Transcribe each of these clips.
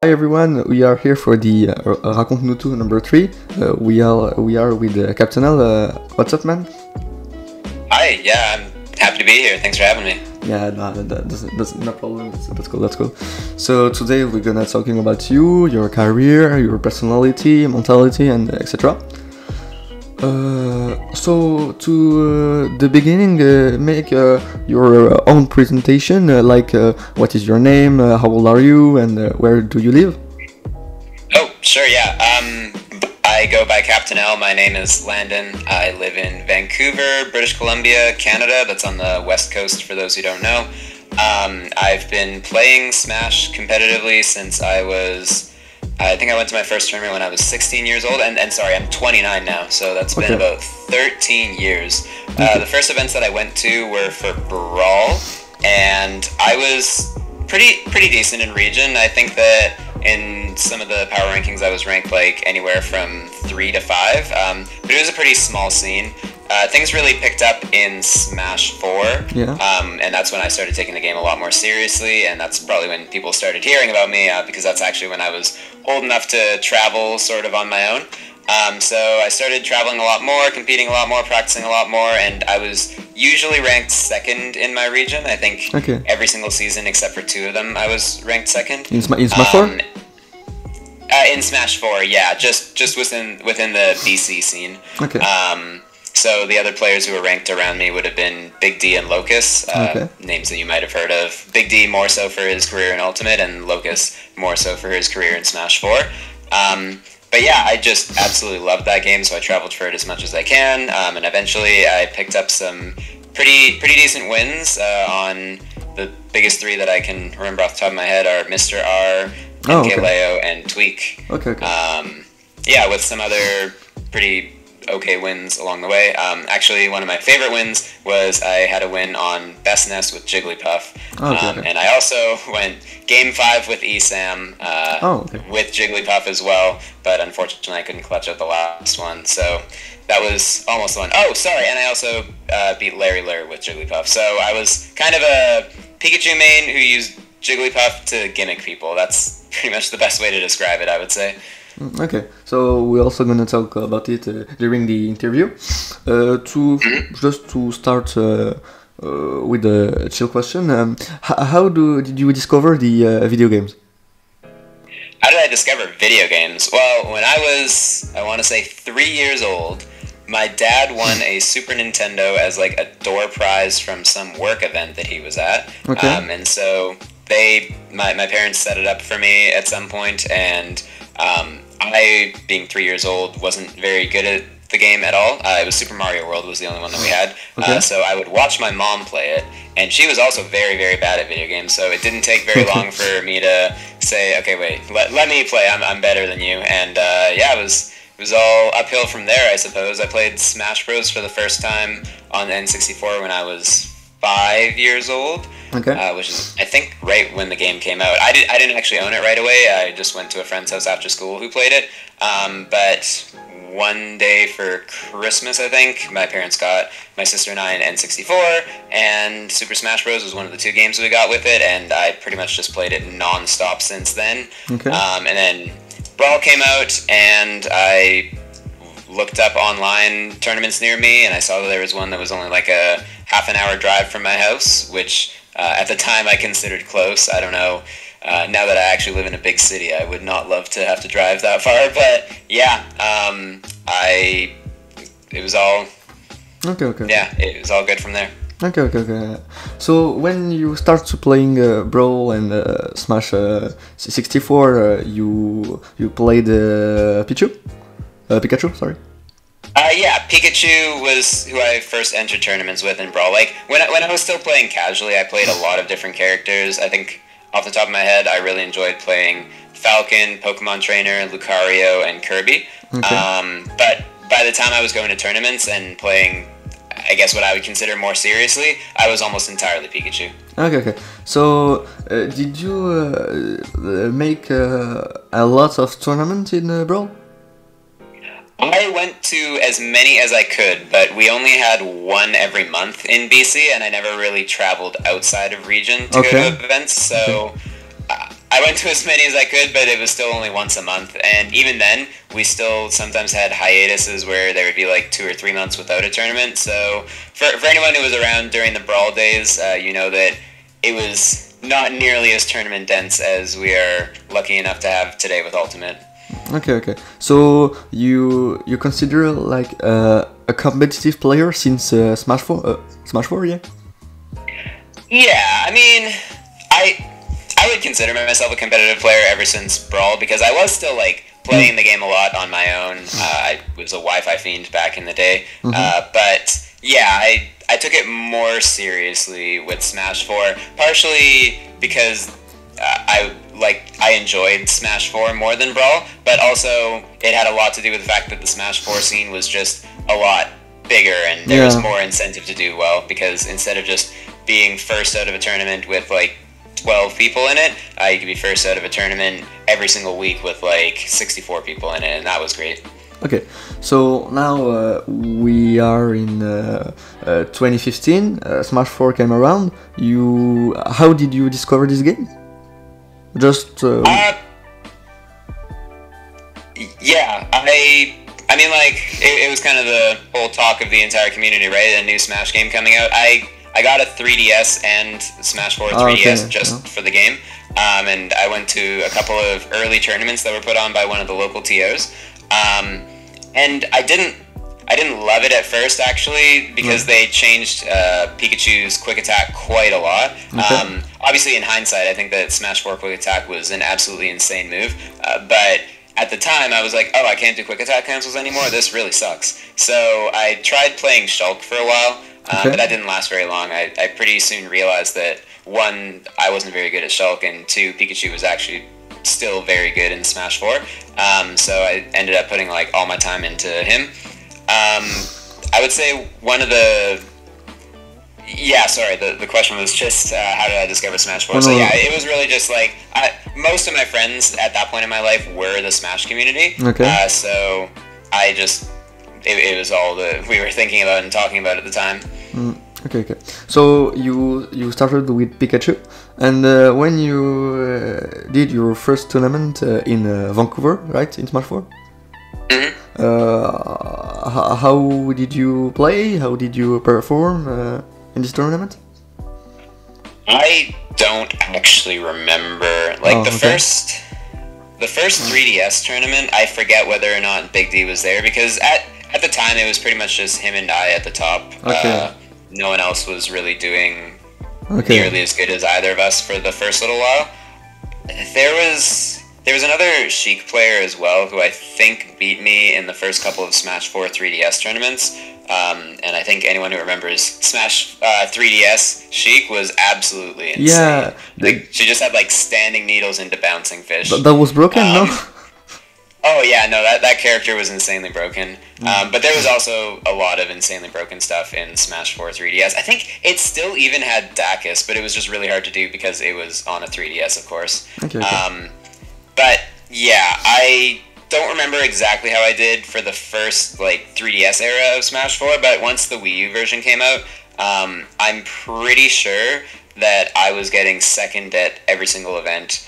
Hi everyone, we are here for the Raconte-nous tout number 3. We are with Captain L. What's up, man? Hi, yeah, I'm happy to be here. Thanks for having me. Yeah, that's no problem. That's cool. So today we're gonna talking about you, your career, your personality, mentality, and etc. So to the beginning, make your own presentation. What is your name? How old are you? And where do you live? Oh, sure, yeah. I go by Captain L. My name is Landon. I live in Vancouver, British Columbia, Canada. That's on the west coast for those who don't know. I've been playing Smash competitively since I think I went to my first tournament when I was 16 years old, and sorry, I'm 29 now, so that's been about 13 years. The first events that I went to were for Brawl, and I was pretty decent in region. I think that in some of the power rankings I was ranked like anywhere from 3 to 5, but it was a pretty small scene. Things really picked up in Smash 4, and that's when I started taking the game a lot more seriously, and that's probably when people started hearing about me, because that's actually when I was old enough to travel sort of on my own. So I started traveling a lot more, competing a lot more, practicing a lot more, and I was usually ranked second in my region. I think every single season except for 2 of them I was ranked second. In Smash 4? In Smash 4, yeah, just within the BC scene. So the other players who were ranked around me would have been Big D and Locus, names that you might have heard of. Big D more so for his career in Ultimate, and Locus more so for his career in Smash 4. But yeah, I just absolutely loved that game, so I traveled for it as much as I can, and eventually I picked up some pretty decent wins. On the biggest 3 that I can remember off the top of my head are mdrr, Leo, and Tweak. Yeah, with some other pretty okay wins along the way. Actually, one of my favorite wins was I had a win on Best Nest with Jigglypuff. And I also went Game 5 with ESAM with Jigglypuff as well, but unfortunately I couldn't clutch out the last one, so that was almost the one. Oh, sorry, and I also beat Larry Lur with Jigglypuff, so I was kind of a Pikachu main who used Jigglypuff to gimmick people. That's pretty much the best way to describe it, I would say. Okay, so we're also gonna talk about it during the interview. Just to start with a chill question, how did you discover the video games? How did I discover video games? Well, when I was, I want to say 3 years old, my dad won a Super Nintendo as like a door prize from some work event that he was at. And so my parents set it up for me at some point, and I, being 3 years old, wasn't very good at the game at all. It was Super Mario World was the only one that we had. So I would watch my mom play it, and she was also very, very bad at video games, so it didn't take very long for me to say, okay, wait, let me play, I'm better than you. And yeah, it was all uphill from there, I suppose. I played Smash Bros. For the first time on the N64 when I was 5 years old, which is, I think, right when the game came out. I didn't actually own it right away. I just went to a friend's house after school who played it. But one day for Christmas, I think, my parents got my sister and I an N64, and Super Smash Bros. Was one of the 2 games we got with it, and I pretty much just played it non-stop since then. And then Brawl came out, and I looked up online tournaments near me, and I saw that there was one that was only like a half-an-hour drive from my house, which at the time I considered close. I don't know, now that I actually live in a big city, I would not love to have to drive that far, but yeah, it was all yeah, it was all good from there. So when you start to playing Brawl and Smash 64, you played Pikachu, sorry. Yeah, Pikachu was who I first entered tournaments with in Brawl. Like, when I was still playing casually, I played a lot of different characters. I think, off the top of my head, I really enjoyed playing Falcon, Pokemon Trainer, Lucario, and Kirby. But by the time I was going to tournaments and playing, I guess what I would consider more seriously, I was almost entirely Pikachu. So, did you make a lot of tournaments in Brawl? I went to as many as I could, but we only had one every month in BC, and I never really traveled outside of region to go to events, so I went to as many as I could, but it was still only once a month. And even then, we still sometimes had hiatuses where there would be like 2 or 3 months without a tournament. So for anyone who was around during the Brawl days, you know that it was not nearly as tournament dense as we are lucky enough to have today with Ultimate. Okay. So you consider like a competitive player since Smash 4? Smash 4, yeah. Yeah, I mean, I would consider myself a competitive player ever since Brawl because I was still like playing the game a lot on my own. I was a Wi-Fi fiend back in the day, but yeah, I took it more seriously with Smash 4, partially because I enjoyed Smash 4 more than Brawl, but also it had a lot to do with the fact that the Smash 4 scene was just a lot bigger and there was more incentive to do well because instead of just being first out of a tournament with like 12 people in it, you could be first out of a tournament every single week with like 64 people in it, and that was great. Okay, so now we are in 2015. Smash 4 came around. How did you discover this game? Just yeah, I mean, like it was kind of the whole talk of the entire community, right? A new Smash game coming out. I got a 3DS and Smash 4 3DS just for the game, and I went to a couple of early tournaments that were put on by one of the local TOs, and I didn't love it at first actually because they changed Pikachu's quick attack quite a lot. Obviously, in hindsight, I think that Smash 4 quick attack was an absolutely insane move, but at the time I was like, oh, I can't do quick attack cancels anymore. This really sucks. So I tried playing Shulk for a while. But that didn't last very long. I pretty soon realized that, 1, I wasn't very good at Shulk, and 2, Pikachu was actually still very good in Smash 4. So I ended up putting like all my time into him. I would say one of the... Yeah, sorry, the question was just how did I discover Smash 4? So yeah, it was really just like, most of my friends at that point in my life were the Smash community. So I just... It was all that we were thinking about and talking about at the time. Okay. So you started with Pikachu, and when you did your first tournament in Vancouver, right, in Smash 4? How did you play? How did you perform in this tournament? I don't actually remember. Like the first 3DS tournament, I forget whether or not Big D was there because at the time, it was pretty much just him and I at the top. No one else was really doing nearly as good as either of us for the first little while. There was another Sheik player as well who I think beat me in the first couple of Smash 4 3DS tournaments. And I think anyone who remembers Smash 3DS, Sheik was absolutely insane. Yeah. Like, she just had like standing needles into bouncing fish. That was broken, no? Oh yeah, no, that character was insanely broken. But there was also a lot of insanely broken stuff in Smash 4 3DS. I think it still even had Dacus, but it was just really hard to do because it was on a 3DS, of course. But yeah, I don't remember exactly how I did for the first like 3DS era of Smash 4, but once the Wii U version came out, I'm pretty sure that I was getting second at every single event.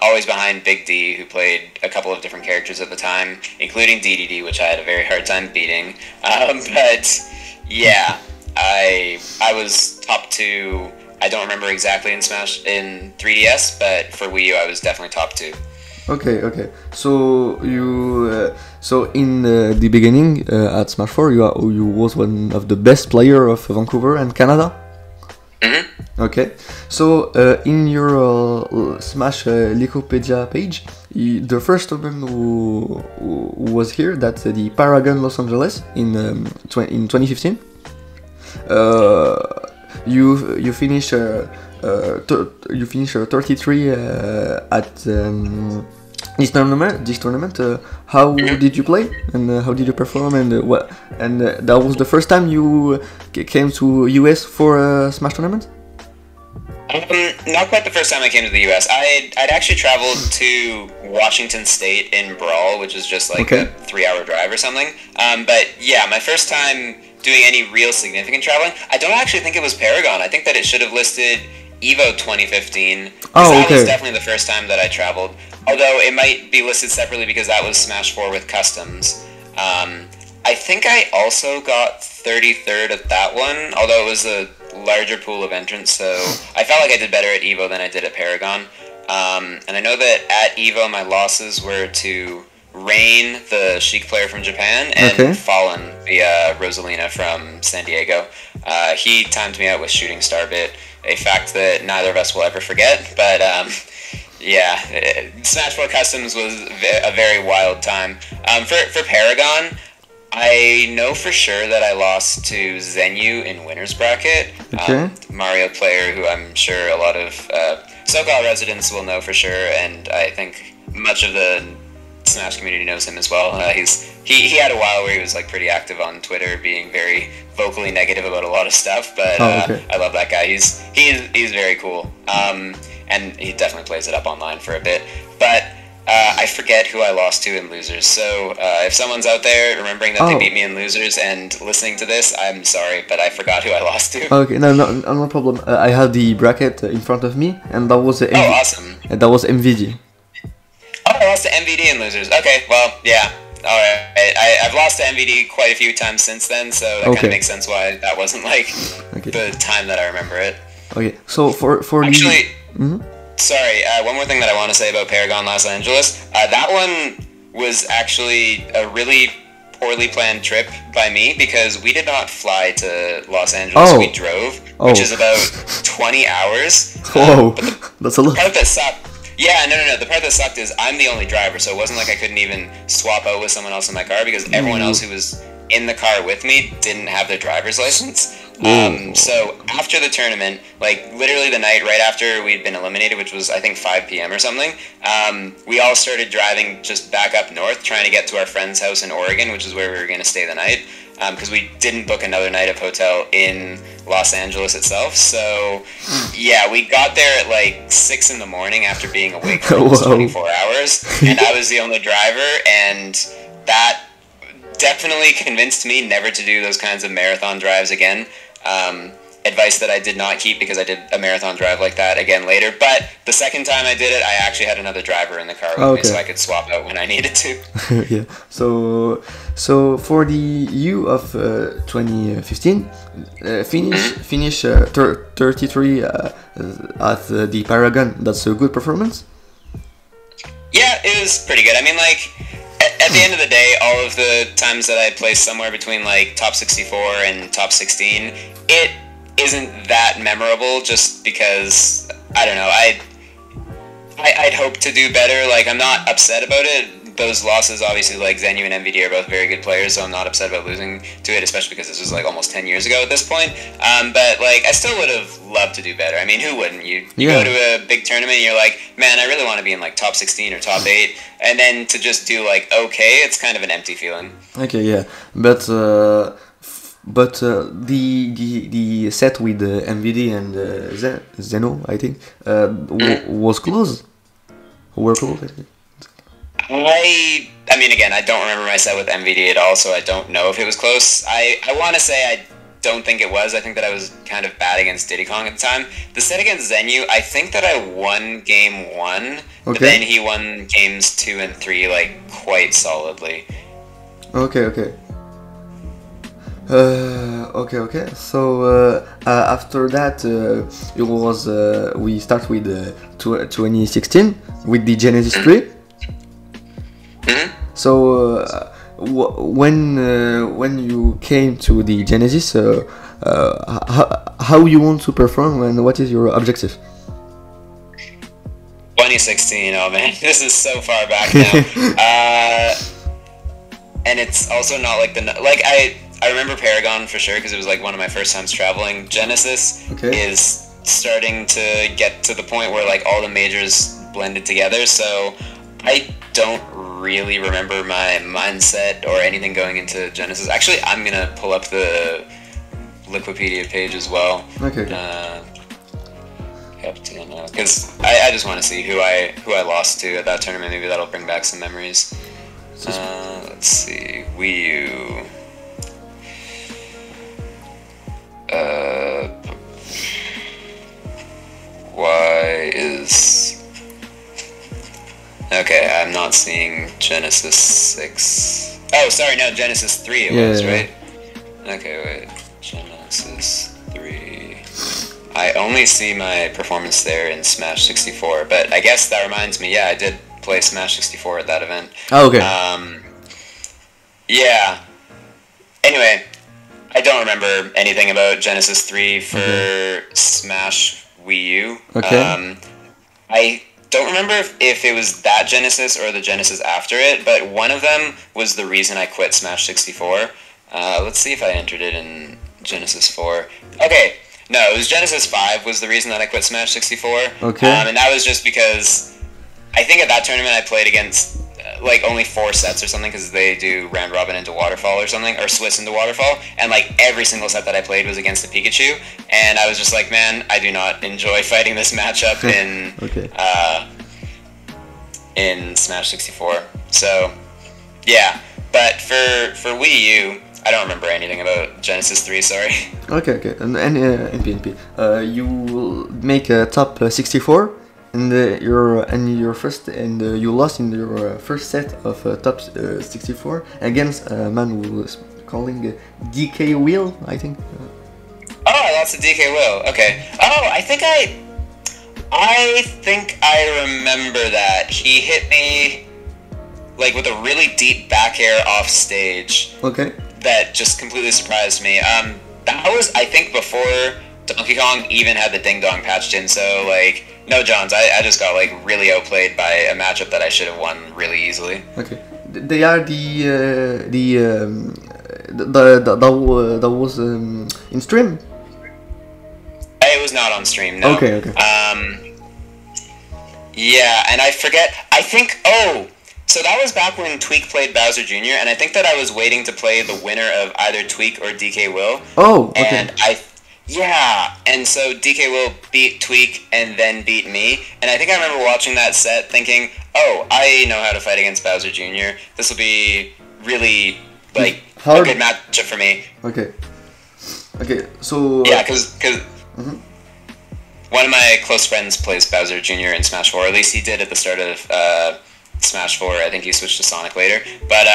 Always behind Big D, who played a couple of different characters at the time, including DDD, which I had a very hard time beating. But yeah, I was top 2. I don't remember exactly in 3DS, but for Wii U, I was definitely top 2. Okay. So so in the beginning at Smash 4, you was one of the best player of Vancouver and Canada. Okay, so in your Smash Wikipedia page, the first woman who was here, that's the Paragon Los Angeles in 2015. You finish 33 at this tournament. How did you play and how did you perform and what? And that was the first time you came to US for a Smash tournament? Not quite the first time I came to the US. I'd actually traveled to Washington State in Brawl, which is just like a 3-hour drive or something. But yeah, my first time doing any real significant traveling, I don't actually think it was Paragon. I think that it should have listed Evo 2015. Oh, that was okay. definitely the first time that I traveled. Although it might be listed separately because that was Smash 4 with customs. I think I also got 33rd at that one, although it was a larger pool of entrants, so I felt like I did better at Evo than I did at Paragon. And I know that at Evo my losses were to Rain, the Sheik player from Japan, and Fallen, the Rosalina from San Diego. He timed me out with Shooting Star Bit, a fact that neither of us will ever forget, but yeah, Smash 4 Customs was a very wild time. For Paragon, I know for sure that I lost to Zenyu in winner's bracket. Mario player who I'm sure a lot of SoCal residents will know for sure, and I think much of the Smash community knows him as well. He had a while where he was like pretty active on Twitter, being very vocally negative about a lot of stuff. But I love that guy. He's very cool, and he definitely plays it up online for a bit. But I forget who I lost to in losers. So if someone's out there remembering that they beat me in losers and listening to this, I'm sorry, but I forgot who I lost to. Okay, no problem. I had the bracket in front of me, and that was awesome. And that was MVD. Oh, I lost to MVD in losers. Okay, well, yeah. Alright. I've lost to MVD quite a few times since then, so that kind of makes sense why that wasn't like the time that I remember it. Okay, so for actually, sorry, one more thing that I want to say about Paragon Los Angeles. That one was actually a really poorly planned trip by me because we did not fly to Los Angeles. We drove, which is about 20 hours. Whoa, that's a lot. The part that sucked. Yeah, no. The part that sucked is I'm the only driver, so it wasn't like I couldn't even swap out with someone else in my car because everyone else who was in the car with me didn't have their driver's license. So after the tournament, like literally the night right after we'd been eliminated, which was I think 5 p.m. or something, we all started driving just back up north, trying to get to our friend's house in Oregon, which is where we were going to stay the night, because we didn't book another night of hotel in Los Angeles itself. So yeah, we got there at like 6 in the morning after being awake for almost 24 hours, and I was the only driver, and that definitely convinced me never to do those kinds of marathon drives again. Advice that I did not keep because I did a marathon drive like that again later. But the second time I did it, I actually had another driver in the car with me, so I could swap out when I needed to. Yeah. So for the U of 2015, finish 33 at the Paragon. That's a good performance. Yeah, it was pretty good. I mean, like, at the end of the day, all of the times that I placed somewhere between, like, top 64 and top 16, it isn't that memorable just because, I don't know, I'd hope to do better. Like, I'm not upset about it. Those losses, obviously, like, Zenyu and MVD are both very good players, so I'm not upset about losing to it, especially because this was, like, almost 10 years ago at this point. But, like, I still would have loved to do better. I mean, who wouldn't? You go to a big tournament and you're like, man, I really want to be in, like, top 16 or top 8, and then to just do, like, okay, it's kind of an empty feeling. Okay, yeah. But the set with MVD and Zeno, I think, was close. Were close, I think. I mean, again, I don't remember my set with MVD at all, so I don't know if it was close. I want to say I don't think it was. I think that I was kind of bad against Diddy Kong at the time. The set against Zenyu, I think that I won game 1, but then he won games 2 and 3, like, quite solidly. Okay. So after that, it was we start with 2016 with the Genesis 3. So when you came to the Genesis, how you want to perform and what is your objective? 2016, oh man, this is so far back now. And it's also not like I remember Paragon for sure because it was like one of my first times traveling. Genesis is starting to get to the point where like all the majors blended together, so I don't really remember my mindset or anything going into Genesis. Actually, I'm gonna pull up the Wikipedia page as well. Because I just want to see who I lost to at that tournament. Maybe that'll bring back some memories. Let's see, Wii U. Y is... Okay, I'm not seeing Genesis 6. Oh, sorry, no, Genesis 3 it was, right? Okay, wait. Genesis 3. I only see my performance there in Smash 64, but I guess that reminds me, yeah, I did play Smash 64 at that event. Oh, okay. Yeah. Anyway, I don't remember anything about Genesis 3 for Smash Wii U. Okay. I don't remember if it was that Genesis or the Genesis after it, but one of them was the reason I quit Smash 64. Let's see if I entered it in Genesis 4. Okay, no, it was Genesis 5 was the reason that I quit Smash 64. Okay. And that was just because I think at that tournament I played against like only 4 sets or something, because they do round robin into waterfall or something, or Swiss into waterfall, and like every single set that I played was against a Pikachu, and I was just like, man, I do not enjoy fighting this matchup in in Smash 64. So yeah, but for Wii U, I don't remember anything about Genesis 3. Sorry. Okay. And NP, you make a top 64. And you lost in your first set of top 64 against a man who was calling DK Wheel, I think. Oh, I lost to DK Will. Okay. Oh, I think I remember that. He hit me like with a really deep back air off stage. Okay. That just completely surprised me. That was, I think, before Donkey Kong even had the ding dong patched in, so like, no Johns, I just got like really outplayed by a matchup that I should have won really easily. Okay, they are that was in stream. It was not on stream. No. Okay. Yeah, and I forget. I think. Oh, so that was back when Tweak played Bowser Jr., and I think that I was waiting to play the winner of either Tweak or DK Will. Oh, okay. And yeah, and so DK Will beat Tweak and then beat me, and I think I remember watching that set thinking, oh, I know how to fight against Bowser Jr. This will be really, like, a good matchup for me. Okay, so... Yeah, because one of my close friends plays Bowser Jr. in Smash 4, at least he did at the start of Smash 4, I think he switched to Sonic later, but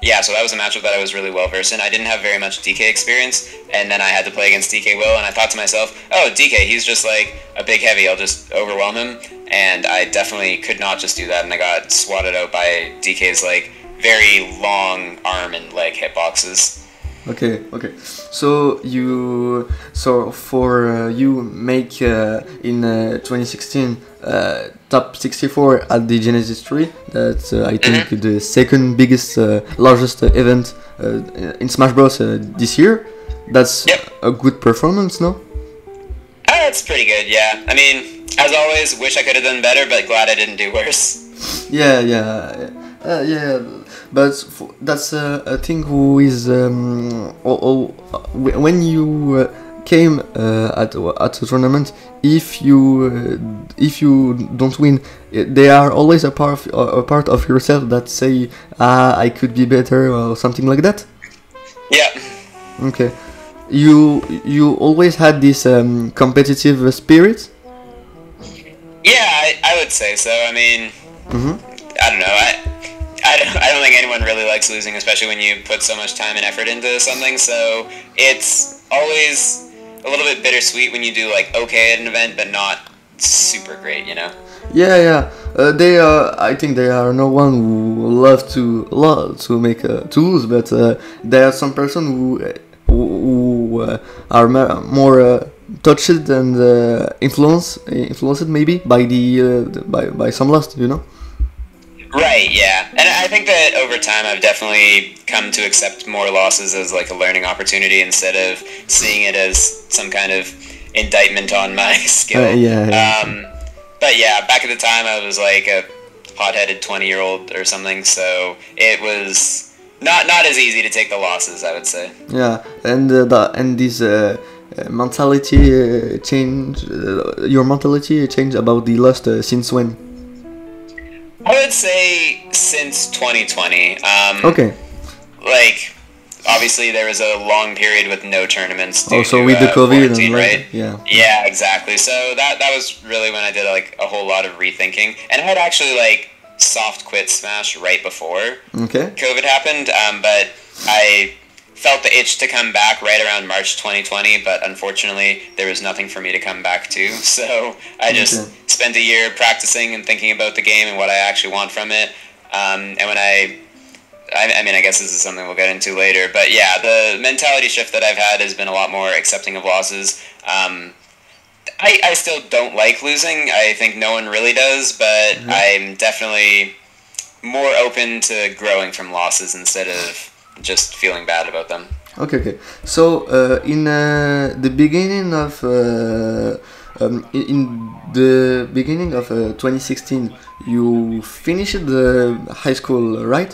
yeah, so that was a matchup that I was really well versed in. I didn't have very much DK experience, and then I had to play against DK Will, and I thought to myself, oh, DK, he's just like a big heavy, I'll just overwhelm him, and I definitely could not just do that, and I got swatted out by DK's like very long arm and leg hitboxes. Okay. So you make in 2016 top 64 at the Genesis 3. That's I think the second biggest, largest event in Smash Bros. This year. That's a good performance, no? That's pretty good. Yeah. I mean, as always, wish I could have done better, but glad I didn't do worse. Yeah. But that's a thing who is when you came at a tournament, if you don't win, they are always a part of yourself that say I could be better or something like that. Yeah. Okay. You always had this competitive spirit. Yeah, I would say so. I mean, I don't know. I don't think anyone really likes losing, especially when you put so much time and effort into something. So it's always a little bit bittersweet when you do like okay at an event, but not super great, you know? Yeah. I think there are no one who love to make to lose, but there are some person who are more touched and influenced maybe by by some loss, you know? Right, yeah. And I think that over time I've definitely come to accept more losses as like a learning opportunity instead of seeing it as some kind of indictment on my skill. But yeah, back at the time I was like a hot-headed 20-year-old or something, so it was not as easy to take the losses, I would say. Yeah, and this mentality change, your mentality changed about the loss since when? I would say since 2020. Okay. Like, obviously there was a long period with no tournaments due Also to with the COVID quarantine, and right? yeah. Yeah, exactly. So that was really when I did like a whole lot of rethinking, and I had actually like soft quit Smash right before Okay. COVID happened, but I felt the itch to come back right around March 2020, but unfortunately there was nothing for me to come back to, so I just spent a year practicing and thinking about the game and what I actually want from it, and when I mean, I guess this is something we'll get into later, but yeah, the mentality shift that I've had has been a lot more accepting of losses. I still don't like losing. I think no one really does, but I'm definitely more open to growing from losses instead of just feeling bad about them. Okay. So in the beginning of in the beginning of 2016, you finished the high school, right?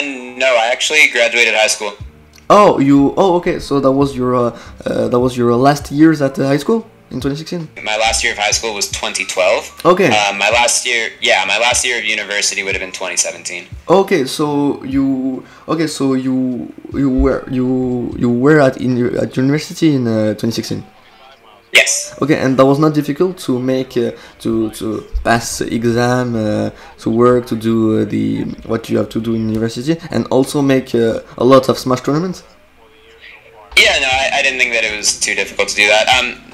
No, I actually graduated high school. Oh, okay. So that was your last years at high school in 2016. My last year of high school was 2012. Okay. My last year of university would have been 2017. Okay, so you were at university in 2016. Yes. Okay, and that was not difficult to make to pass exam, to work, to do the what you have to do in university, and also make a lot of Smash tournaments. Yeah, no, I didn't think that it was too difficult to do that.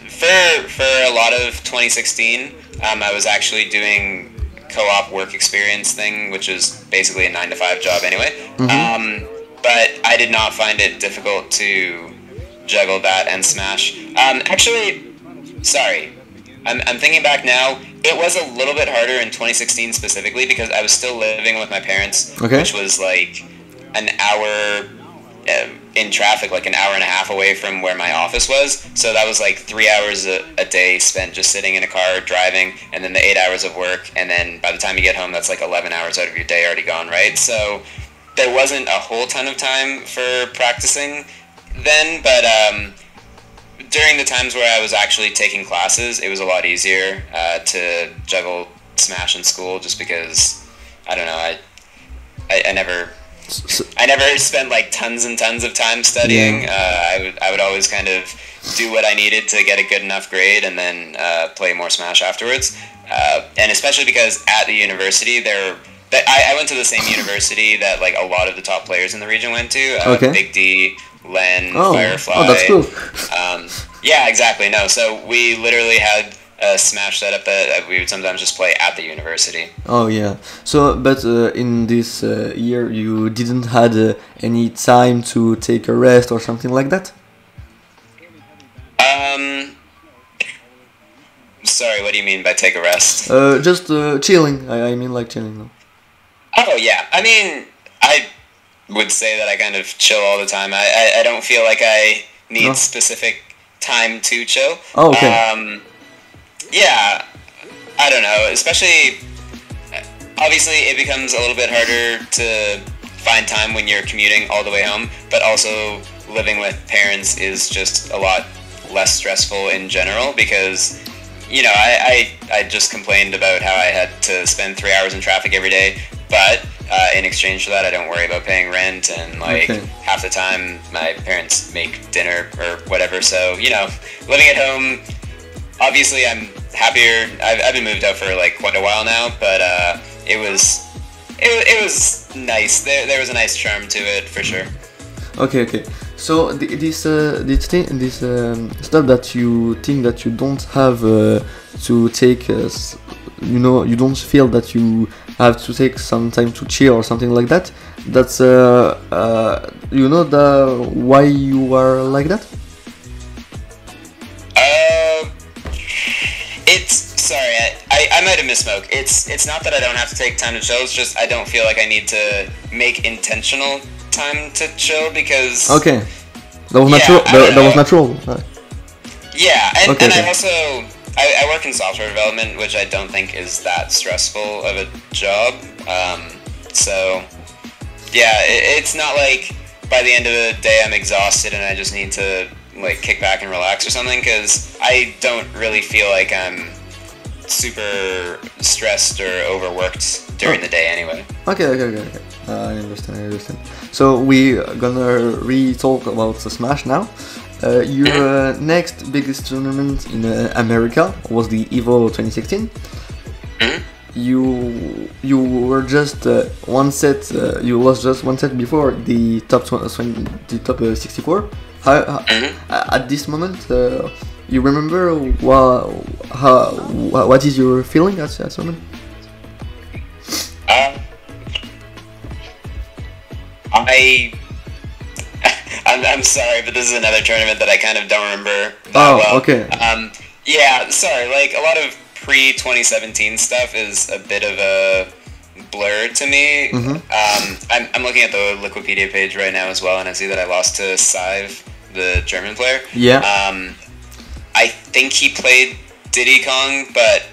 For a lot of 2016, I was actually doing co-op work experience thing, which is basically a 9-to-5 job anyway. But I did not find it difficult to juggle that and Smash. Actually, sorry, I'm thinking back now. It was a little bit harder in 2016 specifically because I was still living with my parents, which was like an hour in traffic, like an hour and a half away from where my office was. So that was like 3 hours a day spent just sitting in a car driving, and then the 8 hours of work, and then by the time you get home, that's like 11 hours out of your day already gone, right? So there wasn't a whole ton of time for practicing then, but during the times where I was actually taking classes, it was a lot easier to juggle Smash in school, just because I don't know, I never spent like tons and tons of time studying. I would always kind of do what I needed to get a good enough grade, and then play more Smash afterwards. And especially because at the university I went to the same university that like a lot of the top players in the region went to. Big D, Len, Firefly. Oh, that's cool. Yeah, exactly. No, so we literally had a Smash setup that we would sometimes just play at the university. Oh yeah. So, but in this year, you didn't had any time to take a rest or something like that? Sorry, what do you mean by take a rest? Just chilling. I mean like chilling. No? Oh yeah. I mean, I would say that I kind of chill all the time. I don't feel like I need specific time to chill. Oh, okay. Yeah, I don't know. Especially, obviously, it becomes a little bit harder to find time when you're commuting all the way home, but also living with parents is just a lot less stressful in general because, you know, I just complained about how I had to spend 3 hours in traffic every day, but in exchange for that, I don't worry about paying rent, and like half the time my parents make dinner or whatever. So, you know, living at home, obviously I'm happier. I've been moved out for like quite a while now, but it was nice. There was a nice charm to it for sure. Okay. So this stuff that you think that you don't have to take, you know, you don't feel that you have to take some time to chill or something like that. That's you know why you are like that? Sorry, I might have misspoke. It's not that I don't have to take time to chill. It's just I don't feel like I need to make intentional time to chill because. Okay, that was natural. That was natural. Yeah, and I also I work in software development, which I don't think is that stressful of a job. So yeah, it's not like by the end of the day I'm exhausted and I just need to like kick back and relax or something, because I don't really feel like I'm super stressed or overworked during the day anyway. Okay. I understand. I understand. So we gonna re-talk about the Smash now. Your next biggest tournament in America was the Evo 2016. You were just one set. You lost just one set before the top 64. At this moment, you remember what is your feeling at that moment? I'm sorry, but this is another tournament that I kind of don't remember that well. Okay. Yeah, sorry. Like a lot of pre-2017 stuff is a bit of a blur to me. I'm looking at the Wikipedia page right now as well, and I see that I lost to Sive, the German player. Yeah. I think he played Diddy Kong, but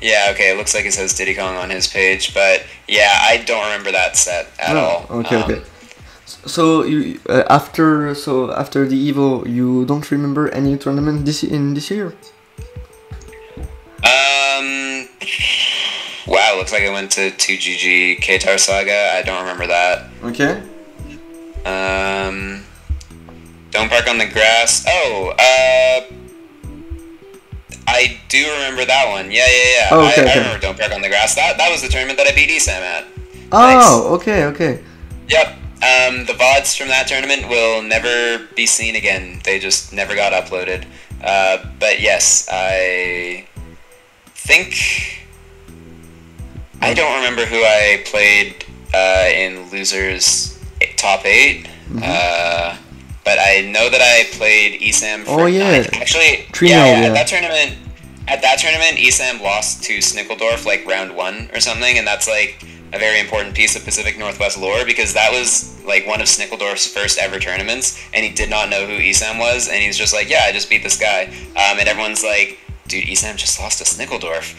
yeah, okay, it looks like it says Diddy Kong on his page, but yeah, I don't remember that set at all. Okay, okay. So you after the Evo, you don't remember any tournament this year? Wow, looks like I went to 2GG Katar Saga. I don't remember that. Okay. Don't park on the grass. Oh, I do remember that one. Yeah. Oh, okay, I remember Don't Park on the Grass. That was the tournament that I beat ESAM at. Oh, nice. Okay. Yep. The VODs from that tournament will never be seen again. They just never got uploaded. But yes, I think I don't remember who I played in losers top 8. But I know that I played ESAM for actually at that tournament. At that tournament, ESAM lost to Snickeldorf like round 1 or something, and that's like a very important piece of Pacific Northwest lore because that was like one of Snickeldorf's first ever tournaments, and he did not know who ESAM was, and he's just like, yeah, I just beat this guy, and everyone's like, dude, ESAM just lost to Snickeldorf,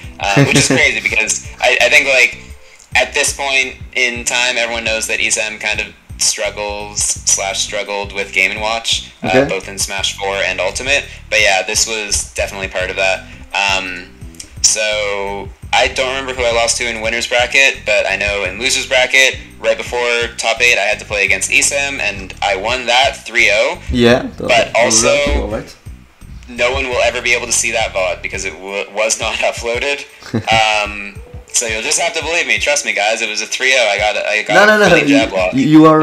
which is crazy because I think like at this point in time, everyone knows that ESAM kind of struggled with Game & Watch, both in Smash 4 and Ultimate. But yeah, this was definitely part of that. So I don't remember who I lost to in winner's bracket, but I know in loser's bracket, right before top 8, I had to play against ESAM, and I won that 3-0. Yeah. But also, no one will ever be able to see that VOD because it was not uploaded. So you'll just have to believe me. Trust me, guys. It was a 3-0. I got a jab block. You are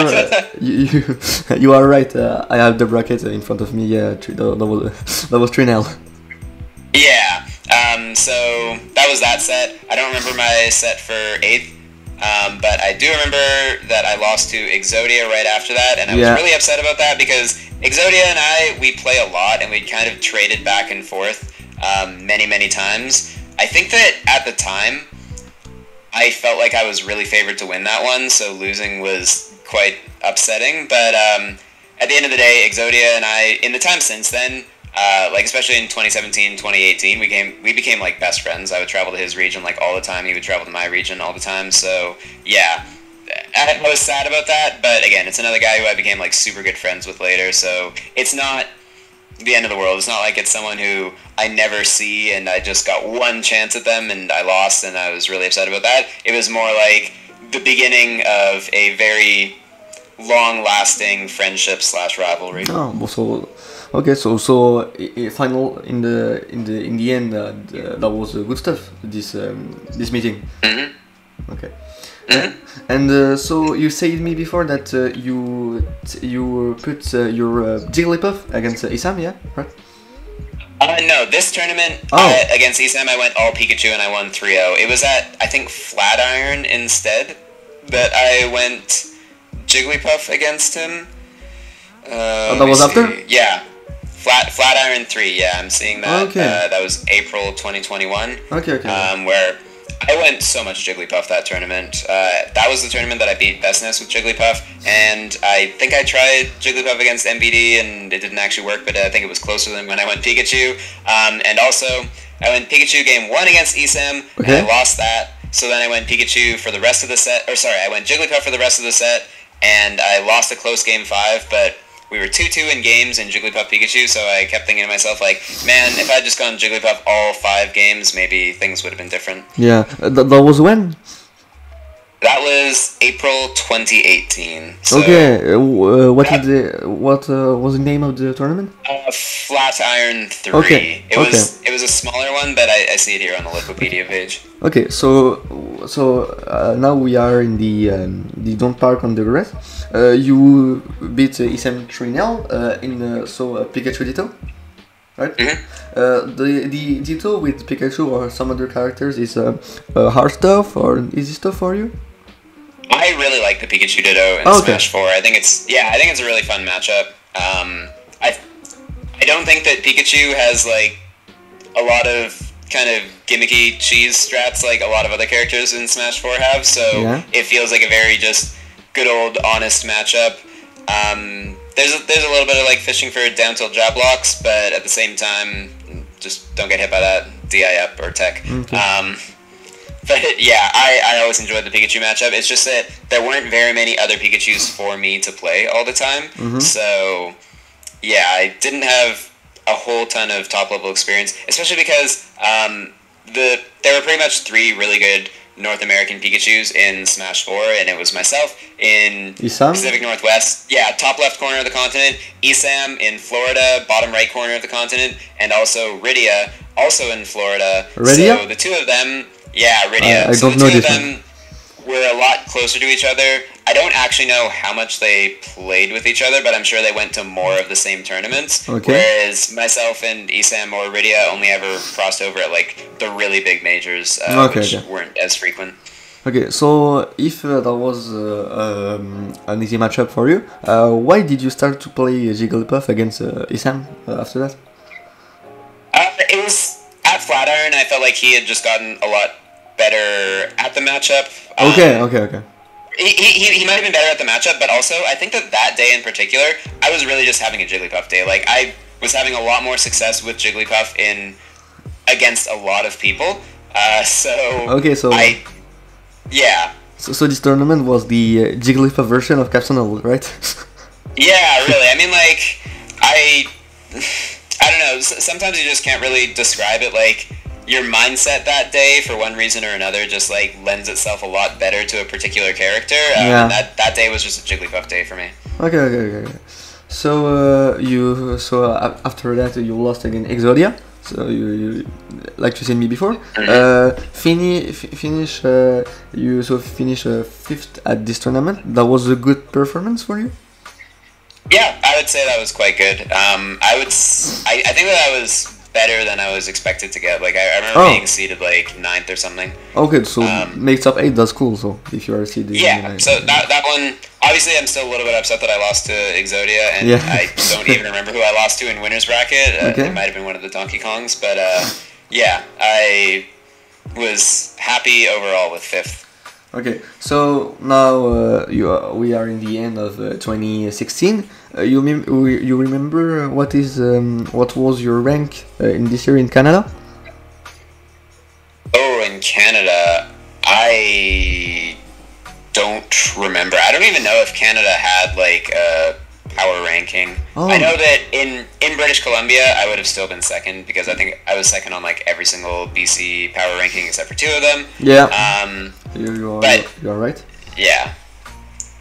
you are right. I have the bracket in front of me. Yeah, that was 3-0. Yeah. So that was that set. I don't remember my set for 8th. But I do remember that I lost to Exodia right after that, and I was really upset about that because Exodia and we play a lot, and we kind of traded back and forth many times. I think that at the time, I felt like I was really favored to win that one, so losing was quite upsetting. But at the end of the day, Exodia and in the time since then, like especially in 2017, 2018, we became like best friends. I would travel to his region like all the time. He would travel to my region all the time. So yeah, I was sad about that. But again, it's another guy who I became like super good friends with later. So it's not the end of the world. It's not like it's someone who I never see and I just got one chance at them and I lost and I was really upset about that. It was more like the beginning of a very long-lasting friendship / rivalry. Oh, so okay, so final in the end that was good stuff. This meeting. Okay. And so you said me before that you put your Jigglypuff against ESAM, yeah, right? No, this tournament against ESAM I went all Pikachu and I won 3-0. It was at I think Flatiron instead that I went Jigglypuff against him. That was after? Yeah, Flatiron 3. Yeah, I'm seeing that. Okay. That was April 2021. Okay. Where I went so much Jigglypuff that tournament. That was the tournament that I beat Bestness with Jigglypuff, and I think I tried Jigglypuff against MBD, and it didn't actually work, but I think it was closer than when I went Pikachu. And also, I went Pikachu game 1 against ESAM, and I lost that. So then I went Pikachu for the rest of the set, I went Jigglypuff for the rest of the set, and I lost a close game 5, but we were 2-2 in games in Jigglypuff Pikachu, so I kept thinking to myself, like, man, if I'd just gone Jigglypuff all 5 games, maybe things would have been different. Yeah, that was when? That was April 2018. So, Okay, what was the name of the tournament? Flat Iron 3. Okay, It was a smaller one, but I see it here on the Wikipedia page. Okay, now we are in the Don't Park on the Grass. You beat Isam 3-0 in Pikachu Ditto, right? The Ditto with Pikachu or some other characters is hard stuff or easy stuff for you? I really like the Pikachu Ditto in Smash 4. I think it's a really fun matchup. I don't think that Pikachu has like a lot of kind of gimmicky cheese strats like a lot of other characters in Smash 4 have, so it feels like a very just good old honest matchup. There's a little bit of like fishing for down tilt jab blocks, but at the same time, just don't get hit by that DI up or tech. But yeah, I always enjoyed the Pikachu matchup. It's just that there weren't very many other Pikachus for me to play all the time. So yeah, I didn't have a whole ton of top level experience, especially because there were pretty much 3 really good North American Pikachus in Smash 4, and it was myself in Pacific Northwest, top left corner of the continent, Isam in Florida, bottom right corner of the continent, and also Rydia, also in Florida. Rydia? So the 2 of them, Rydia. I so don't the know 2 of this them were a lot closer to each other. I don't actually know how much they played with each other, but I'm sure they went to more of the same tournaments. Whereas myself and Isam or Rydia only ever crossed over at like the really big majors, which weren't as frequent. Okay, so if that was an easy matchup for you, why did you start to play Jigglypuff against Isam after that? It was at Flatiron. I felt like he had just gotten a lot better at the matchup. Okay. He might have been better at the matchup, but also I think that day in particular, I was really just having a Jigglypuff day. Like I was having a lot more success with Jigglypuff against a lot of people. So this tournament was the Jigglypuff version of Captain Owl, right? Yeah, really. I mean, like I don't know. Sometimes you just can't really describe it. Like your mindset that day, for one reason or another, just like lends itself a lot better to a particular character. And that day was just a Jigglypuff day for me. Okay. So after that you lost again Exodia. So you like you said me before. Finish 5th at this tournament. That was a good performance for you. Yeah, I would say that was quite good. I think that I was better than I was expected to get. Like I remember being seated like 9th or something. Okay, so make top 8. That's cool. So if you are seated, so that one, obviously, I'm still a little bit upset that I lost to Exodia, and I don't even remember who I lost to in winners bracket. It might have been one of the Donkey Kongs, but I was happy overall with 5th. Okay, so now we are in the end of 2016. You remember what was your rank in this year in Canada? Oh, in Canada, I don't remember. I don't even know if Canada had like a power ranking. I know that in British Columbia, I would have still been 2nd because I think I was 2nd on like every single BC power ranking except for 2 of them. Yeah. You're right.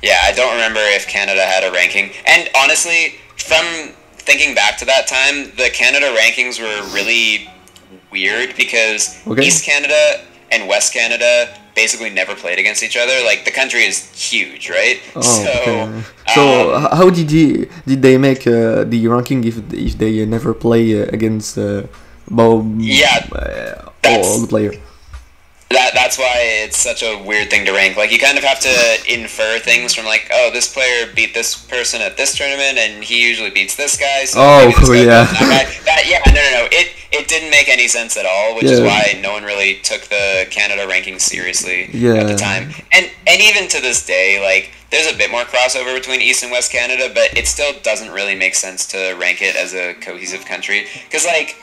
Yeah, I don't remember if Canada had a ranking. And honestly, from thinking back to that time, the Canada rankings were really weird because East Canada and West Canada basically never played against each other. Like the country is huge, right? So how did they make the ranking if they never play against all the players? That's why it's such a weird thing to rank. Like you kind of have to infer things from like, oh, this player beat this person at this tournament, and he usually beats this guy. So no. It didn't make any sense at all, which is why no one really took the Canada ranking seriously at the time. And even to this day, like there's a bit more crossover between East and West Canada, but it still doesn't really make sense to rank it as a cohesive country because like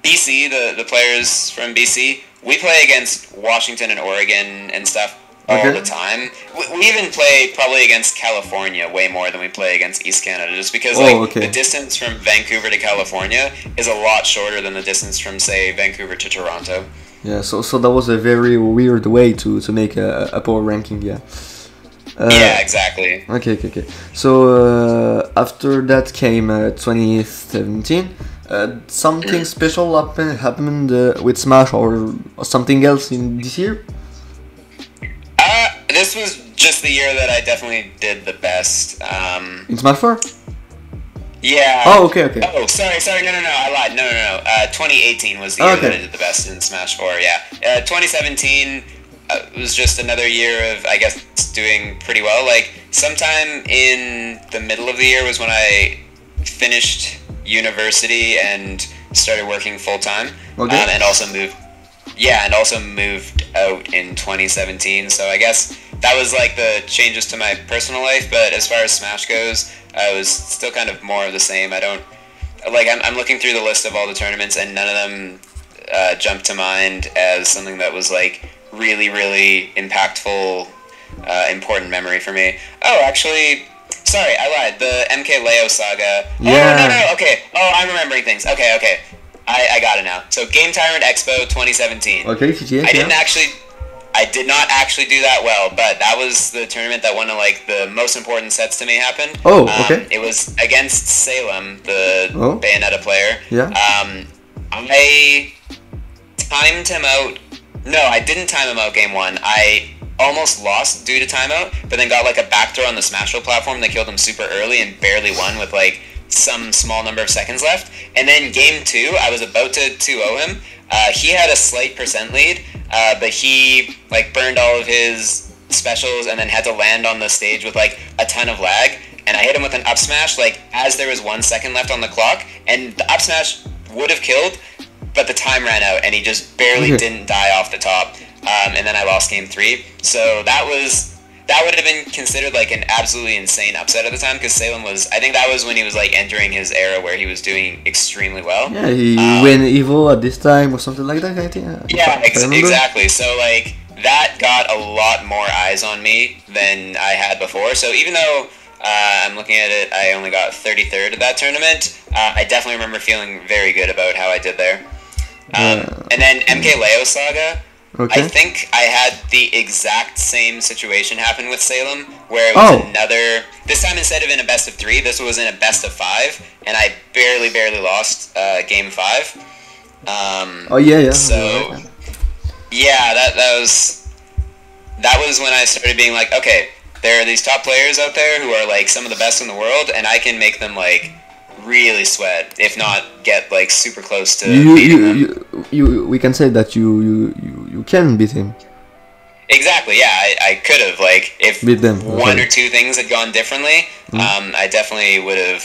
BC, the players from BC, we play against Washington and Oregon and stuff all the time. We even play probably against California way more than we play against East Canada, just because the distance from Vancouver to California is a lot shorter than the distance from, say, Vancouver to Toronto. Yeah, so that was a very weird way to make a power ranking, yeah. Yeah, exactly. Okay. So after that came 2017. Something special happened with Smash or something else in this year? This was just the year that I definitely did the best. In Smash 4? Yeah. Oh, okay. Oh, sorry, no, I lied. No. 2018 was the year that I did the best in Smash 4, yeah. 2017 was just another year of, I guess, doing pretty well. Like, sometime in the middle of the year was when I finished university and started working full-time. Okay. And also moved out in 2017, so I guess that was like the changes to my personal life. But as far as Smash goes, I was still kind of more of the same. I'm looking through the list of all the tournaments, and none of them jump to mind as something that was like really, really impactful, important memory for me. Oh, actually, sorry, I lied. The MK Leo saga. Yeah. Oh, no. Okay. Oh, I'm remembering things. Okay. I got it now. So Game Tyrant Expo 2017. Okay, GTA. I did not actually do that well, but that was the tournament that one of like the most important sets to me happened. Oh, okay. It was against Salem, the Bayonetta player. Yeah. I timed him out. No, I didn't time him out game one. I almost lost due to timeout, but then got like a back throw on the Smashville platform that killed him super early and barely won with like some small number of seconds left. And then game two, I was about to 2-0 him. He had a slight percent lead, but he like burned all of his specials and then had to land on the stage with like a ton of lag. And I hit him with an up smash like as there was 1 second left on the clock, and the up smash would have killed, but the time ran out and he just barely didn't die off the top. And then I lost game three. So that would have been considered like an absolutely insane upset at the time, because Salem I think that was when he was like entering his era where he was doing extremely well. Yeah, he won Evo at this time or something like that, I think. Yeah, exactly. So like that got a lot more eyes on me than I had before. So even though I'm looking at it, I only got 33rd at that tournament, I definitely remember feeling very good about how I did there. And then MK Leo Saga, I think I had the exact same situation happen with Salem, where it was another, this time instead of in a best of 3, this was in a best of 5, and I barely lost game 5. So, yeah, that was when I started being like, okay, there are these top players out there who are like some of the best in the world, and I can make them like really sweat, if not get like super close to beating them. We can say that you can beat him. Exactly, yeah, I could have, like, if beat them. One or two things had gone differently, I definitely would have,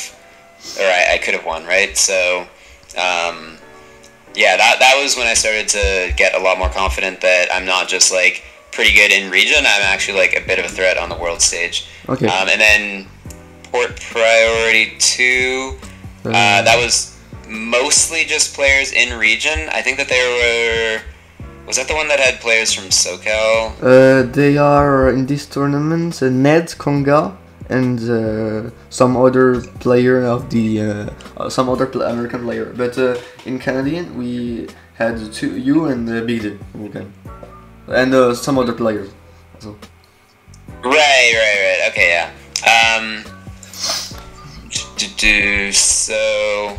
or I could have won, right? So, yeah, that was when I started to get a lot more confident that I'm not just like pretty good in region, I'm actually like a bit of a threat on the world stage. Okay. And then Port Priority 2, that was mostly just players in region. I think that there were... Was that the one that had players from SoCal? They are in this tournament, Ned, Konga, and some other player of the... some other American player. But in Canadian, we had you and Big D. Okay. And some other players. So. Right. Okay, yeah. So,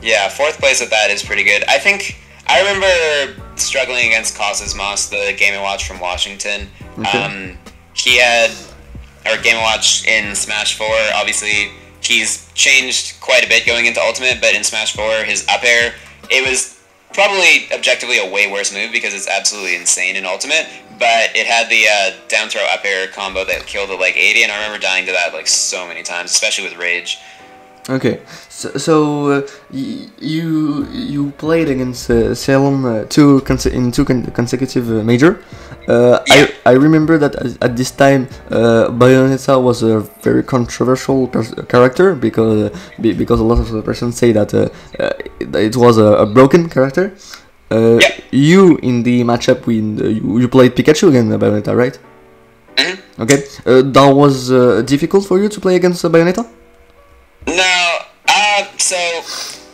yeah, 4th place at that is pretty good. I remember struggling against Cosmos, the Game & Watch from Washington. Okay. He had, or Game & Watch in Smash 4, obviously he's changed quite a bit going into Ultimate, but in Smash 4, his up air, it was probably objectively a way worse move because it's absolutely insane in Ultimate, but it had the down throw up air combo that killed at like 80, and I remember dying to that like so many times, especially with Rage. Okay, so you played against Salem in two consecutive major. Yeah. I remember that at this time Bayonetta was a very controversial character because a lot of persons say that it was a broken character. Yeah. You in the matchup you played Pikachu against Bayonetta, right? Mm-hmm. Okay, that was difficult for you to play against Bayonetta? No, so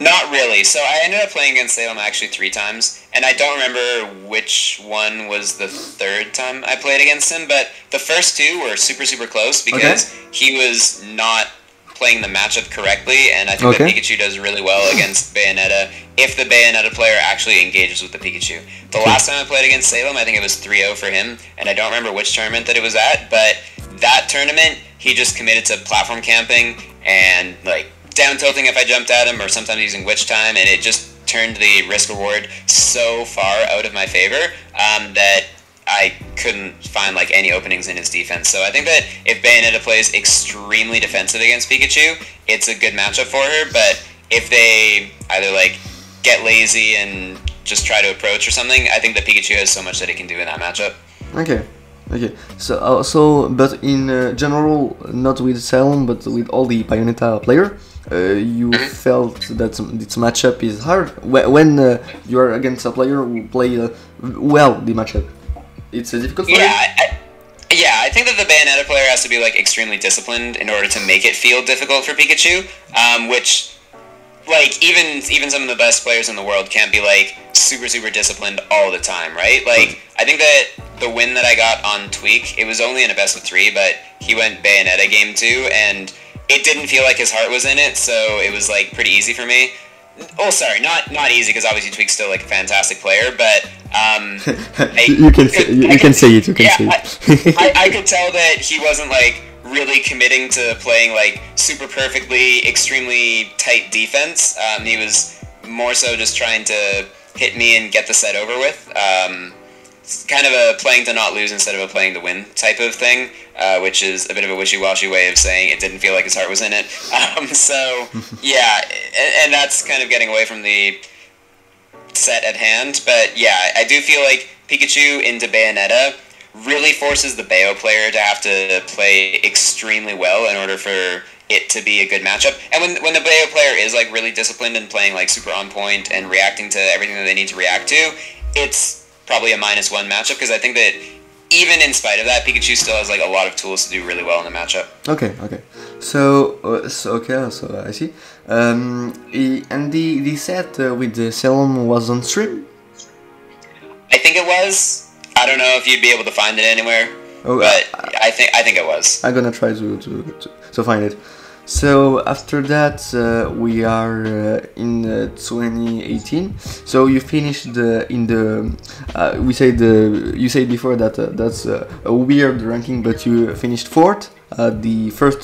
not really. So I ended up playing against Salem actually 3 times, and I don't remember which one was the third time I played against him, but the first two were super, super close because he was not playing the matchup correctly, and I think that Pikachu does really well against Bayonetta if the Bayonetta player actually engages with the Pikachu. The last time I played against Salem, I think it was 3-0 for him, and I don't remember which tournament that it was at, but that tournament, he just committed to platform camping and like down tilting if I jumped at him, or sometimes using Witch Time, and it just turned the risk reward so far out of my favor that I couldn't find like any openings in his defense. So I think that if Bayonetta plays extremely defensive against Pikachu, it's a good matchup for her. But if they either like get lazy and just try to approach or something, I think that Pikachu has so much that he can do in that matchup. Okay. So but in general, not with Salem, but with all the Bayonetta player, you felt that this matchup is hard when you are against a player who play well the matchup. It's difficult for you? I think that the Bayonetta player has to be like extremely disciplined in order to make it feel difficult for Pikachu, which like even some of the best players in the world can't be like super disciplined all the time, right? Like I think that the win that I got on Tweak, it was only in a best of 3, but he went Bayonetta game 2, and it didn't feel like his heart was in it, so it was like pretty easy for me. Oh, sorry, not easy, because obviously Tweak's still like a fantastic player, but you can say it. I could tell that he wasn't like really committing to playing like super perfectly, extremely tight defense. He was more so just trying to hit me and get the set over with. It's kind of a playing to not lose instead of a playing to win type of thing, which is a bit of a wishy-washy way of saying it didn't feel like his heart was in it. So, yeah, and that's kind of getting away from the set at hand. But yeah, I do feel like Pikachu into Bayonetta really forces the Bayo player to have to play extremely well in order for it to be a good matchup. And when the Bayo player is like really disciplined and playing like super on point and reacting to everything that they need to react to, it's probably a -1 matchup, because I think that even in spite of that, Pikachu still has like a lot of tools to do really well in the matchup. Okay. So I see. And the set with the Salem was on stream? I think it was. I don't know if you'd be able to find it anywhere, but I think it was. I'm gonna try to find it. So after that, we are in 2018. So you finished you said before that that's a weird ranking, but you finished 4th at the first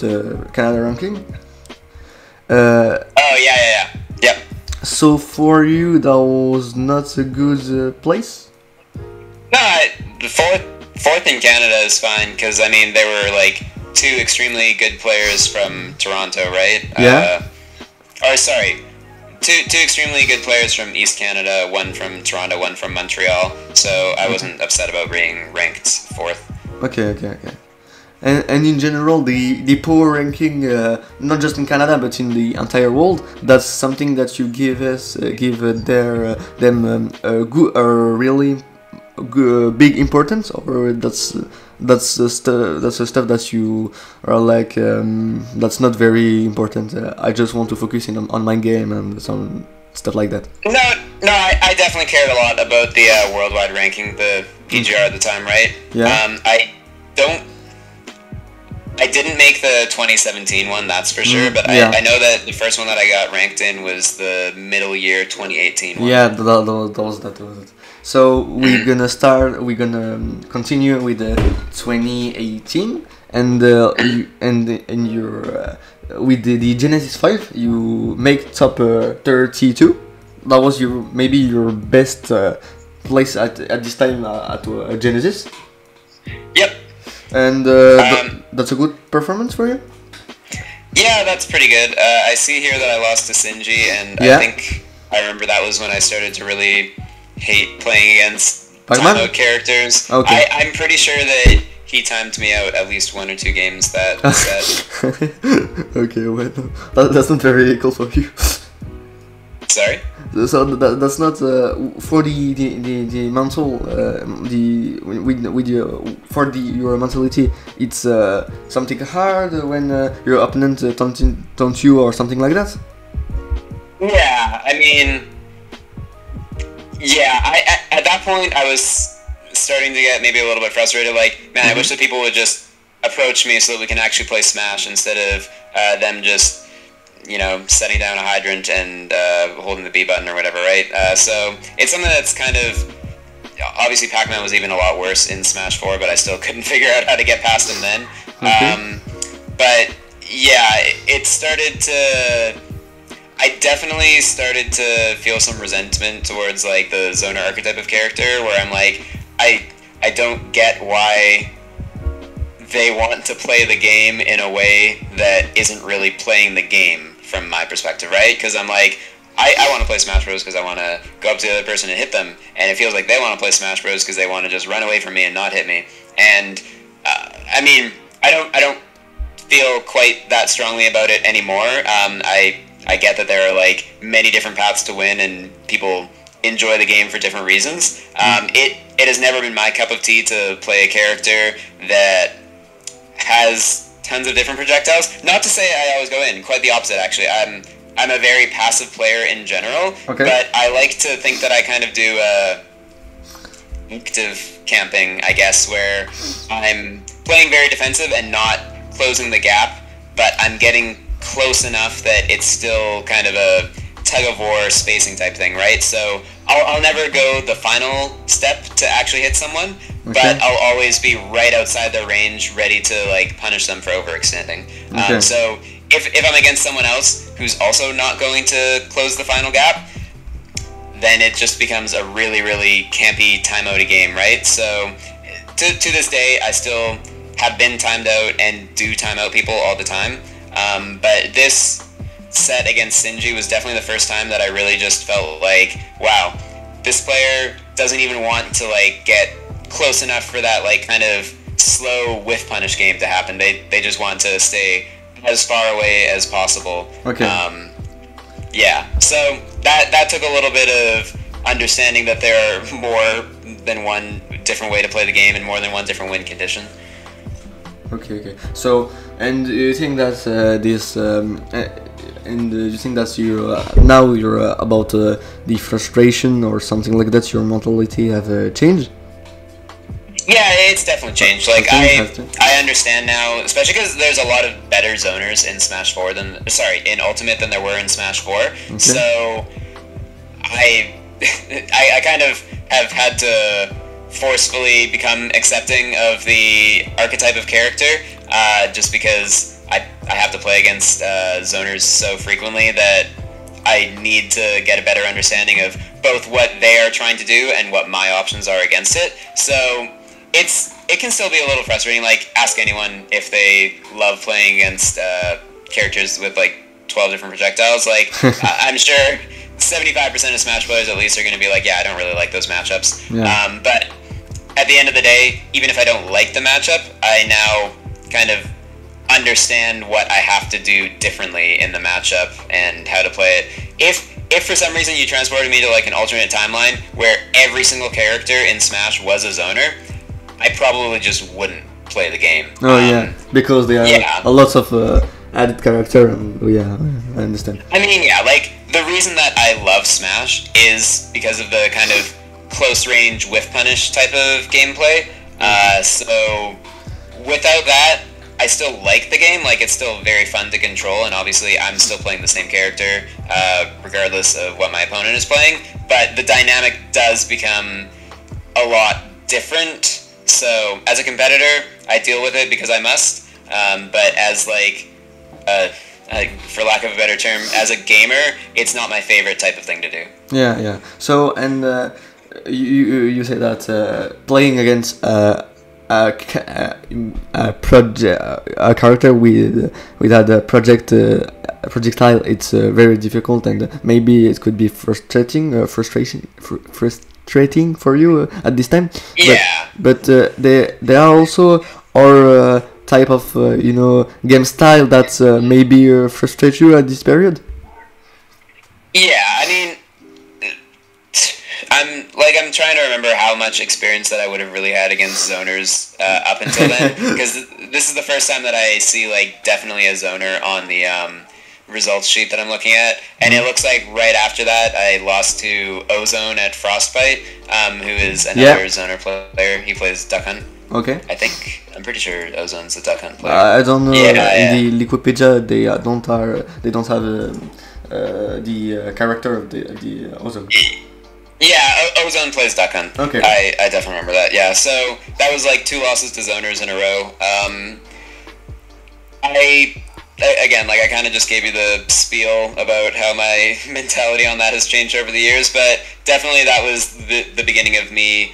Canada ranking. Yep. So for you, that was not a good place. No, the fourth in Canada is fine, because I mean they were like 2 extremely good players from Toronto, right? Yeah. Two extremely good players from East Canada, one from Toronto, one from Montreal. So I wasn't upset about being ranked 4th. Okay. And in general, the poor ranking, not just in Canada but in the entire world, that's something that you give them a really big importance, or that's the stuff that you are like that's not very important. I just want to focus on my game and some stuff like that. No, I definitely cared a lot about the worldwide ranking, the PGR at the time, right? Yeah. I didn't make the 2017 one, that's for sure, but yeah. I know that the first one that I got ranked in was the middle year 2018 one. Yeah, that was it. So we're gonna continue with the 2018, and with the Genesis 5, you make top 32. That was maybe your best place at this time at Genesis. Yep. And that's a good performance for you? Yeah, that's pretty good. I see here that I lost to Sinji, and yeah. I think I remember that was when I started to really hate playing against timeout characters. Okay. I'm pretty sure that he timed me out at least 1 or 2 games that set. Okay, well, that's not very cool for you. Sorry? So that's not for the mental your mentality. It's something hard when your opponent taunts you or something like that. Yeah, I mean, yeah, at that point, I was starting to get maybe a little bit frustrated. Like, man, I wish that people would just approach me so that we can actually play Smash instead of them just, you know, setting down a hydrant and holding the B button or whatever, right? So it's something that's kind of... Obviously, Pac-Man was even a lot worse in Smash 4, but I still couldn't figure out how to get past him then. But, yeah, it started to... I definitely started to feel some resentment towards, like, the zoner archetype of character, where I'm like, I don't get why they want to play the game in a way that isn't really playing the game from my perspective, right? Because I'm like, I want to play Smash Bros. Because I want to go up to the other person and hit them, and it feels like they want to play Smash Bros. Because they want to just run away from me and not hit me. And I mean, I don't feel quite that strongly about it anymore. I get that there are like many different paths to win, and people enjoy the game for different reasons. It has never been my cup of tea to play a character that has tons of different projectiles. Not to say I always go in. Quite the opposite, actually. I'm a very passive player in general, but I like to think that I kind of do active camping, I guess, where I'm playing very defensive and not closing the gap, but I'm getting close enough that it's still kind of a tug-of-war spacing type thing, right? So I'll never go the final step to actually hit someone, but I'll always be right outside their range, ready to like punish them for overextending. So if I'm against someone else who's also not going to close the final gap, then it just becomes a really, really campy timeout game, right? So to this day, I still have been timed out and do time out people all the time. But this set against Sinji was definitely the first time that I really just felt like, wow, this player doesn't even want to like get close enough for that like kind of slow whiff punish game to happen. They just want to stay as far away as possible. Yeah, so that took a little bit of understanding that there are more than one different way to play the game and more than one different win condition. Okay. So, and you think that you think that you now you're about the frustration or something like that? Your mentality have changed? Yeah, it's definitely changed. Like I understand now, especially because there's a lot of better zoners in Smash 4 in Ultimate than there were in Smash 4. So I kind of have had to forcefully become accepting of the archetype of character, just because I have to play against zoners so frequently that I need to get a better understanding of both what they are trying to do and what my options are against it. So it can still be a little frustrating. Like, ask anyone if they love playing against characters with like 12 different projectiles. Like, I'm sure 75% of Smash players at least are going to be like, yeah, I don't really like those matchups. But at the end of the day, even if I don't like the matchup, I now kind of understand what I have to do differently in the matchup and how to play it. If for some reason you transported me to like an alternate timeline where every single character in Smash was a zoner, I probably just wouldn't play the game. Because there are a lot of added character, and I understand. I mean, like, the reason that I love Smash is because of the kind of close range whiff punish type of gameplay. So without that, I still like the game. Like, it's still very fun to control, and obviously I'm still playing the same character regardless of what my opponent is playing, but the dynamic does become a lot different. So as a competitor, I deal with it because I must, but as like for lack of a better term, as a gamer, it's not my favorite type of thing to do. So, and you say that playing against a character with a projectile, it's very difficult, and maybe it could be frustrating for you at this time. But there are also our type of game style that maybe frustrate you at this period. I mean, I'm trying to remember how much experience that I would have really had against zoners up until then, because this is the first time that I see like definitely a zoner on results sheet that I'm looking at, and it looks like right after that I lost to Ozone at Frostbite, who is another Zoner player. He plays Duck Hunt. Okay. I think I'm pretty sure Ozone's a Duck Hunt player. I don't know. In the Wikipedia, they don't have the character of the Ozone. Yeah, Ozone plays Duck Hunt. Okay. I definitely remember that. Yeah, so that was like 2 losses to Zoners in a row. I kind of just gave you the spiel about how my mentality on that has changed over the years, but definitely that was the beginning of me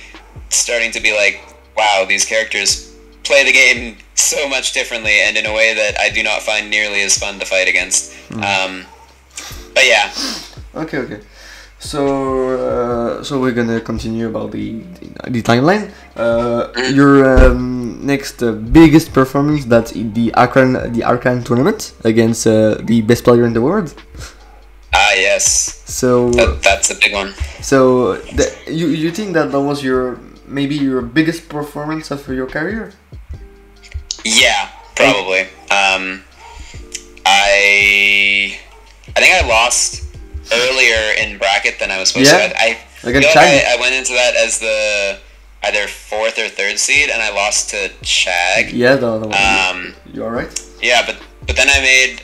starting to be like, wow, these characters play the game so much differently and in a way that I do not find nearly as fun to fight against. But yeah. Okay. So we're gonna continue about the timeline. Your next biggest performance, that's in the Arcane tournament against the best player in the world. Ah, yes. So that's a big one. So you think that was maybe your biggest performance of your career? Yeah, probably. I think I lost earlier in bracket than I was supposed to. I feel like I went into that as the either 4th or 3rd seed, and I lost to Chag. Yeah, you alright? Yeah, but then I made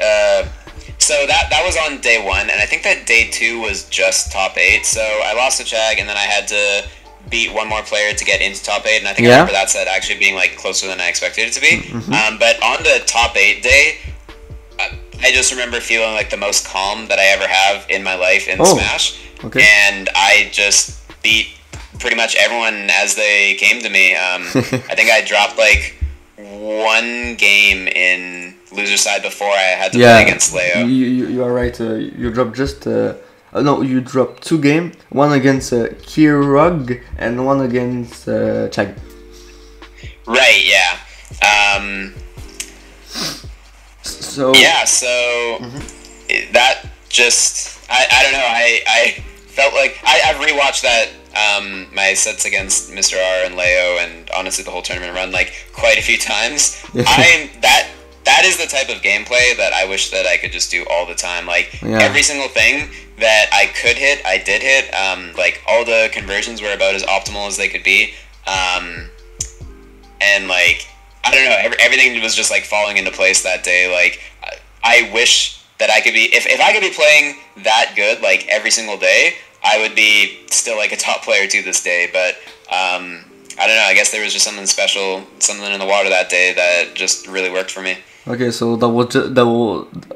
so that was on day 1, and I think that day 2 was just top 8. So I lost to Chag, and then I had to beat one more player to get into top 8, and I think I remember that set actually being like closer than I expected it to be. But on the top 8 day, I just remember feeling like the most calm that I ever have in my life in Smash. Okay. And I just beat pretty much everyone as they came to me. I think I dropped like 1 game in loser side before I had to play against Leo. You are right. You dropped just you dropped 2 games. One against Kirog and one against Chag. Right. Yeah. So that just I don't know. I felt like I've rewatched that my sets against Mr. R and Leo and honestly the whole tournament run like quite a few times. That is the type of gameplay that I wish that I could just do all the time. Like every single thing that I could hit, I did hit. Like all the conversions were about as optimal as they could be. And like I don't know, everything was just like falling into place that day. Like I wish that I could be if I could be playing that good like every single day, I would be still like a top player to this day. But I don't know, I guess there was just something special, something in the water that day that just really worked for me. Okay, so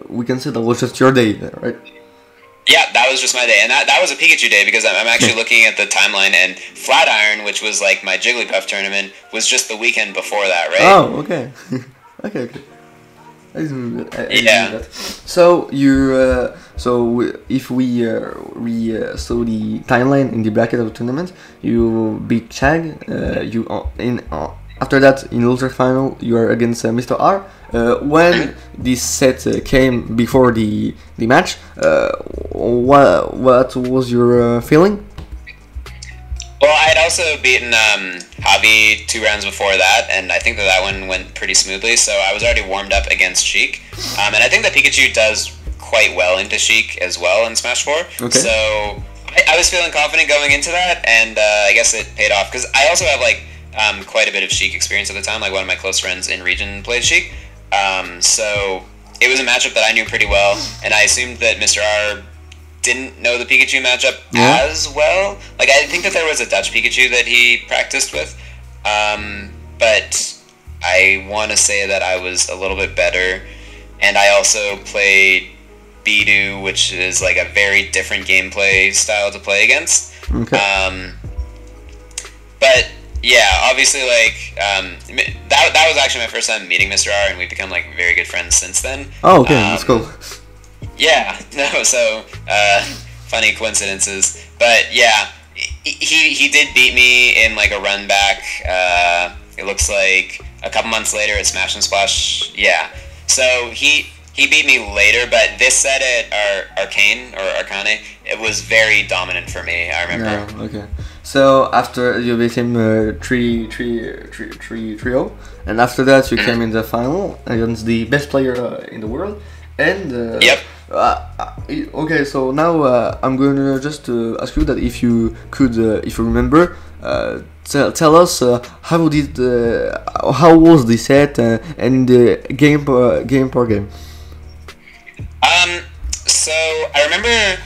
we can say that was just your day there, right? Yeah, that was just my day, and that was a Pikachu day because I'm actually looking at the timeline, and Flatiron, which was like my Jigglypuff tournament, was just the weekend before that, right? Oh, okay. okay. I didn't that. So if we saw the timeline in the bracket of the tournament, you beat Chag. After that, in loser final, you are against Mr. R. When this set came before the match, what was your feeling? Well, I had also beaten Javi 2 rounds before that, and I think that one went pretty smoothly, so I was already warmed up against Sheik. And I think that Pikachu does quite well into Sheik as well in Smash 4. Okay. So I was feeling confident going into that, and I guess it paid off, because I also have like quite a bit of Sheik experience at the time. Like one of my close friends in region played Sheik. So it was a matchup that I knew pretty well, and I assumed that Mr. R didn't know the Pikachu matchup as well. Like I think that there was a Dutch Pikachu that he practiced with, but I want to say that I was a little bit better, and I also played Bidoo, which is like a very different gameplay style to play against. Okay. But yeah, obviously, like that was actually my first time meeting Mr. R, and we've become like very good friends since then. Oh, okay, that's cool. Yeah, no, so funny coincidences, but yeah, he did beat me in like a run back. It looks like a couple months later at Smash and Splash. Yeah, so he beat me later, but this set at Arcane, it was very dominant for me. I remember. Yeah, okay. So after you beat him 3-0, and after that you came in the final against the best player in the world. And Okay, so now I'm going to just ask you that if you could, if you remember, tell us how was the set and the game per game. So I remember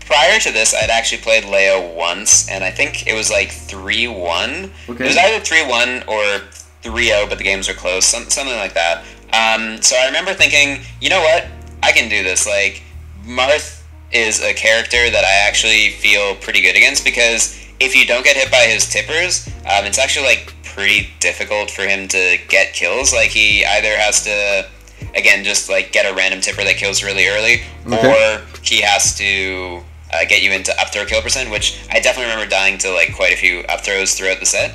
prior to this, I'd actually played Leo once, and I think it was like 3-1. Okay. It was either 3-1 or 3-0, but the games were close, something like that. So I remember thinking, you know what? I can do this. Like, Marth is a character that I actually feel pretty good against, because if you don't get hit by his tippers, it's actually like pretty difficult for him to get kills. Like, he either has to, again, just like get a random tipper that kills really early, or he has to get you into up throw kill percent, which I definitely remember dying to like quite a few up throws throughout the set.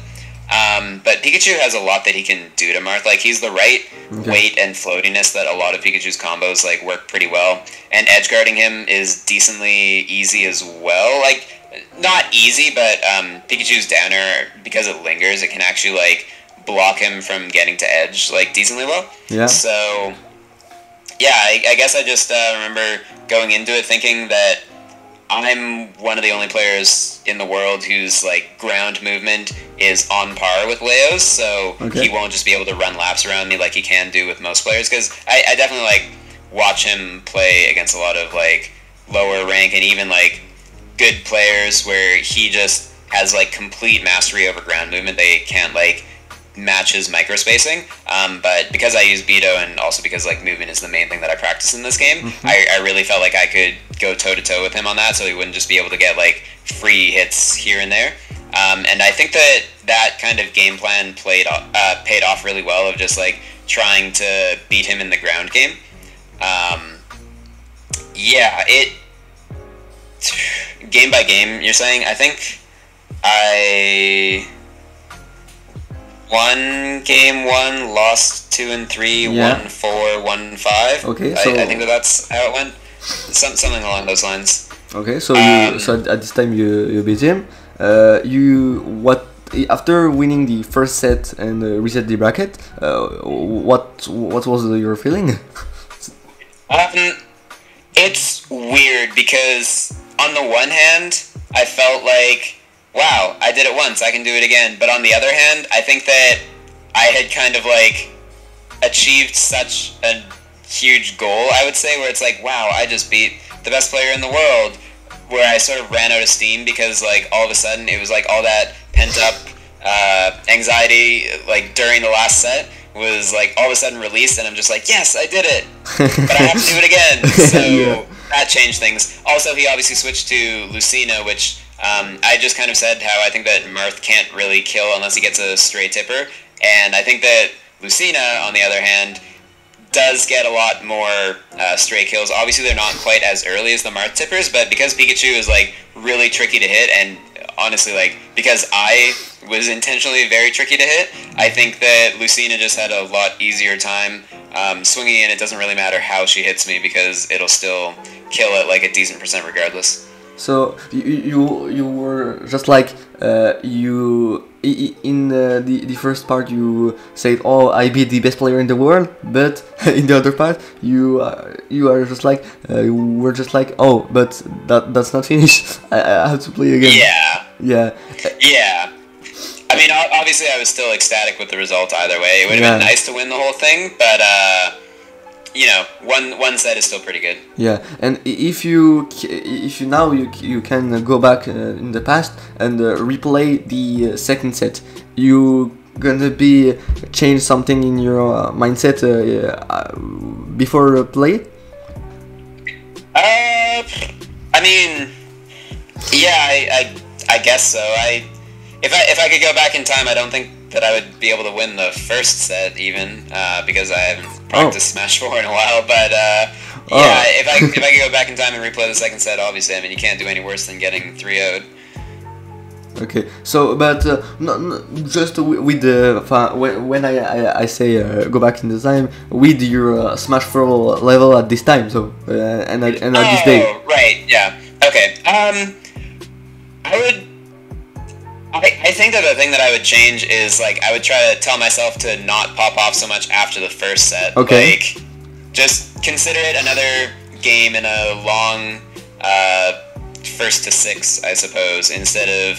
But Pikachu has a lot that he can do to Marth. Like, he's the right weight and floatiness that a lot of Pikachu's combos like work pretty well, and edge guarding him is decently easy as well. Like, not easy, but Pikachu's downer, because it lingers, it can actually like block him from getting to edge like decently well. Yeah. So yeah, I guess I just remember going into it thinking that I'm one of the only players in the world whose like ground movement is on par with Leo's, so he won't just be able to run laps around me like he can do with most players. Because I definitely like watch him play against a lot of like lower rank and even like good players where he just has like complete mastery over ground movement. They can't like match his micro spacing, but because I use Beto and also because like movement is the main thing that I practice in this game, I really felt like I could go toe to toe with him on that, so he wouldn't just be able to get like free hits here and there. And I think that kind of game plan paid off really well, of just like trying to beat him in the ground game. Game by game, you're saying? I think I won game 1, lost 2 and 3, won 4, won 5. Okay, so I think that's how it went. Something along those lines. Okay, so so at this time you beat him. After winning the first set and reset the bracket, what was your feeling? It's weird because on the one hand, I felt like, wow, I did it once, I can do it again. But on the other hand, I think that I had kind of like achieved such a huge goal, I would say, where it's like, wow, I just beat the best player in the world, where I sort of ran out of steam because like all of a sudden it was like all that pent up anxiety like during the last set was like all of a sudden released, and I'm just like, yes, I did it, but I have to do it again. So that changed things. Also, he obviously switched to Lucina, which I just kind of said how I think that Marth can't really kill unless he gets a stray tipper, and I think that Lucina, on the other hand, does get a lot more stray kills. Obviously, they're not quite as early as the Marth tippers, but because Pikachu is like really tricky to hit, and honestly, like because I was intentionally very tricky to hit, I think that Lucina just had a lot easier time swinging in. It doesn't really matter how she hits me because it'll still kill it like a decent percent regardless. So you were just like in the first part you said, oh, I beat the best player in the world, but in the other part you are just like you were just like, oh, but that's not finished. I have to play again. Yeah. I mean, obviously I was still ecstatic with the result either way. It would have been nice to win the whole thing, but you know, one set is still pretty good. Yeah, and if you now you can go back in the past and replay the second set, you gonna be change something in your mindset before play? I mean, yeah, I guess so. If I could go back in time, I don't think that I would be able to win the first set even because I haven't practiced Smash 4 in a while. But if I could go back in time and replay the second set, obviously, I mean, you can't do any worse than getting 3-0'd. Okay, so but just with the when I say go back in the time with your Smash 4 level at this time, so and at this day. Oh, right, yeah, okay. I think that the thing that I would change is like I would try to tell myself to not pop off so much after the first set. Okay. Like, just consider it another game in a long first to 6, I suppose, instead of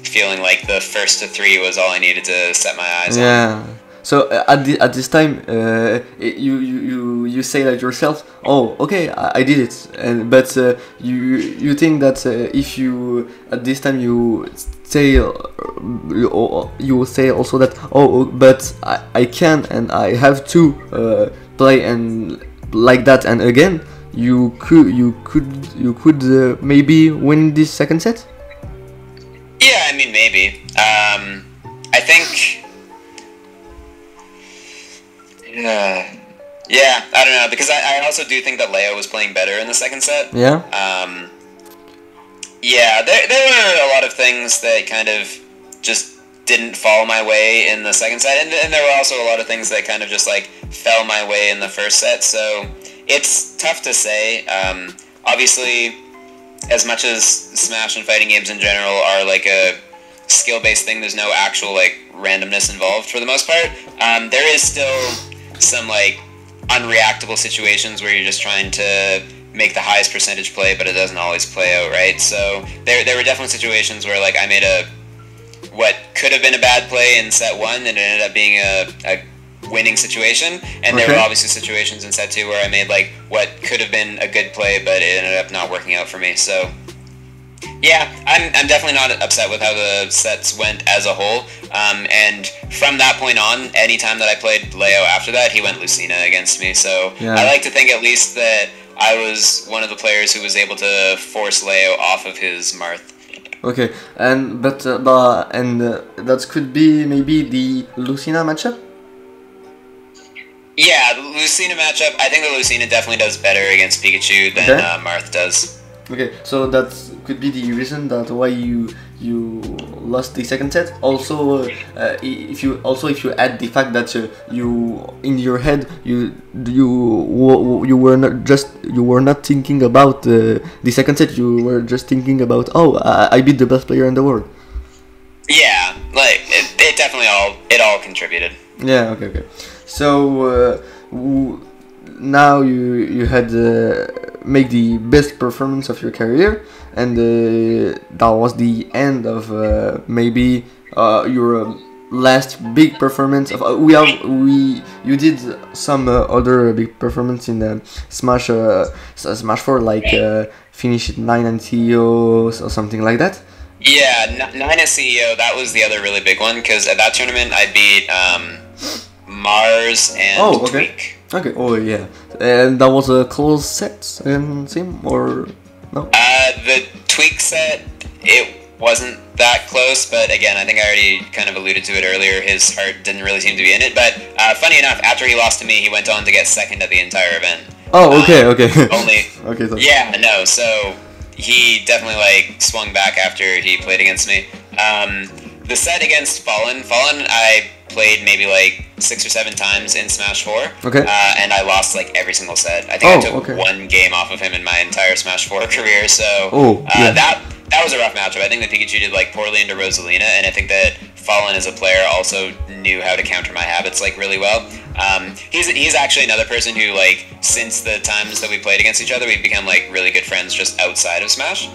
feeling like the first to 3 was all I needed to set my eyes on. Yeah. So at this time, you say that yourself. Oh, okay, I did it. But you think that if you at this time you say you say also that but I can and I have to play and like that, and again you could maybe win this second set. Yeah, I mean maybe. I think. Yeah, I don't know, because I also do think that Leo was playing better in the second set. Yeah. Yeah, there were a lot of things that kind of just didn't fall my way in the second set, and there were also a lot of things that kind of just like fell my way in the first set. So it's tough to say. Obviously, as much as Smash and fighting games in general are like a skill-based thing, there's no actual like randomness involved for the most part. There is still some like unreactable situations where you're just trying to make the highest percentage play, but it doesn't always play out right. So there were definitely situations where like I made what could have been a bad play in set 1 and it ended up being a winning situation, and there were obviously situations in set 2 where I made like what could have been a good play, but it ended up not working out for me. So yeah, I'm definitely not upset with how the sets went as a whole. And from that point on, anytime that I played Leo after that, he went Lucina against me. So yeah. I like to think at least that I was one of the players who was able to force Leo off of his Marth. Okay, and that could be maybe the Lucina matchup? Yeah, the Lucina matchup, I think the Lucina definitely does better against Pikachu than Marth does. Okay, so that could be the reason that why you lost the second set. Also, if you add the fact that you in your head you were not thinking about the second set. You were just thinking about I beat the best player in the world. Yeah, like it definitely all contributed. Yeah. Okay. So now you had make the best performance of your career, and that was the end of maybe your last big performance. You did some other big performance in Smash 4, like finish at 9 and CEO or something like that. Yeah, 9 as CEO, that was the other really big one, because at that tournament I beat Mars and Tweak. Okay, yeah. And that was a close set, Sim, or no? The Tweak set, it wasn't that close, but again, I think I already kind of alluded to it earlier, his heart didn't really seem to be in it, but funny enough, after he lost to me, he went on to get second at the entire event. Oh, okay. Only... Okay, sorry. Yeah, no, so he definitely, like, swung back after he played against me. The set against Fallen, I played maybe like 6 or 7 times in Smash 4. Okay. And I lost like every single set. I think I took one game off of him in my entire Smash 4 career, so that was a rough matchup. I think that Pikachu did like poorly into Rosalina, and I think that Fallen as a player also knew how to counter my habits like really well. He's actually another person who, like, since the times that we played against each other, we've become like really good friends just outside of Smash.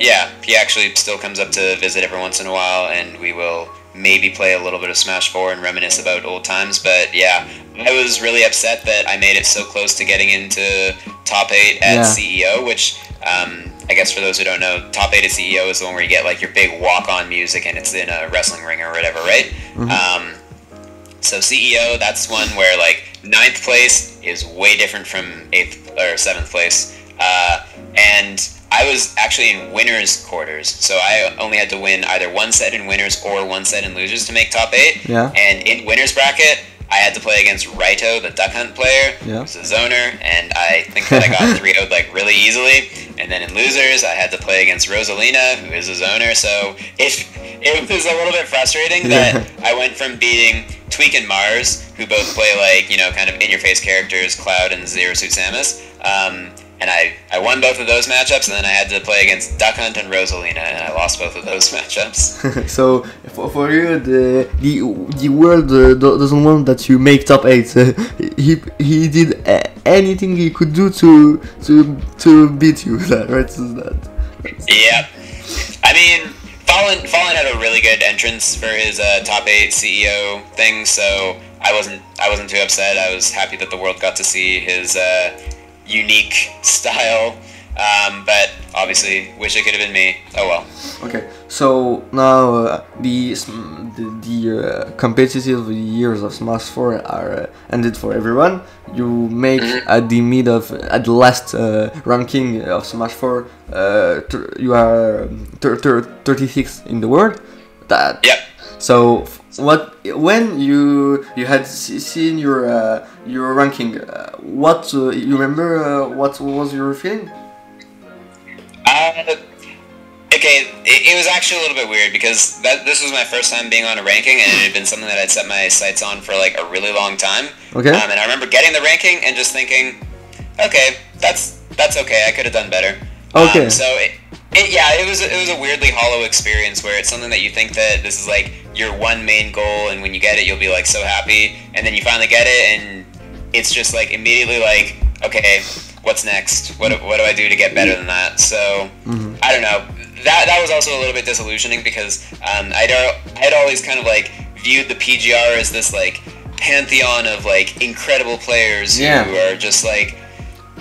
Yeah, he actually still comes up to visit every once in a while, and we will maybe play a little bit of Smash 4 and reminisce about old times. But yeah, I was really upset that I made it so close to getting into top 8 at CEO, which I guess for those who don't know, top 8 at CEO is the one where you get like your big walk-on music and it's in a wrestling ring or whatever, right? So CEO, that's one where like 9th place is way different from 8th or 7th place. And I was actually in winners quarters, so I only had to win either one set in winners or one set in losers to make top 8. Yeah. And in winners bracket, I had to play against Raito, the Duck Hunt player, who's a zoner, and I think that I got 3-0'd like really easily. And then in losers, I had to play against Rosalina, who is a zoner, so it was a little bit frustrating that I went from beating Tweak and Mars, who both play like, you know, kind of in-your-face characters, Cloud and Zero Suit Samus, and I won both of those matchups, and then I had to play against Duck Hunt and Rosalina, and I lost both of those matchups. So for you, the world doesn't want that you make top 8. He did anything he could do to beat you. Right? Yeah, I mean, Fallen had a really good entrance for his top 8 CEO thing, so I wasn't too upset. I was happy that the world got to see his unique style, but obviously wish it could have been me. Oh well. Okay, so now the competitive years of Smash 4 are ended for everyone. You make at the last ranking of Smash 4, you are 36 in the world. Yep. So when you had seen your ranking, what you remember? What was your feeling? Okay, it was actually a little bit weird because this was my first time being on a ranking, and it had been something that I'd set my sights on for like a really long time. Okay. And I remember getting the ranking and just thinking, okay, that's okay. I could have done better. Okay. So it was a weirdly hollow experience where it's something that you think that this is like your one main goal, and when you get it, you'll be like so happy, and then you finally get it, and it's just like immediately like, okay, what's next? What do I do to get better than that? So I don't know. That was also a little bit disillusioning because I'd always kind of like viewed the PGR as this like pantheon of like incredible players who are just like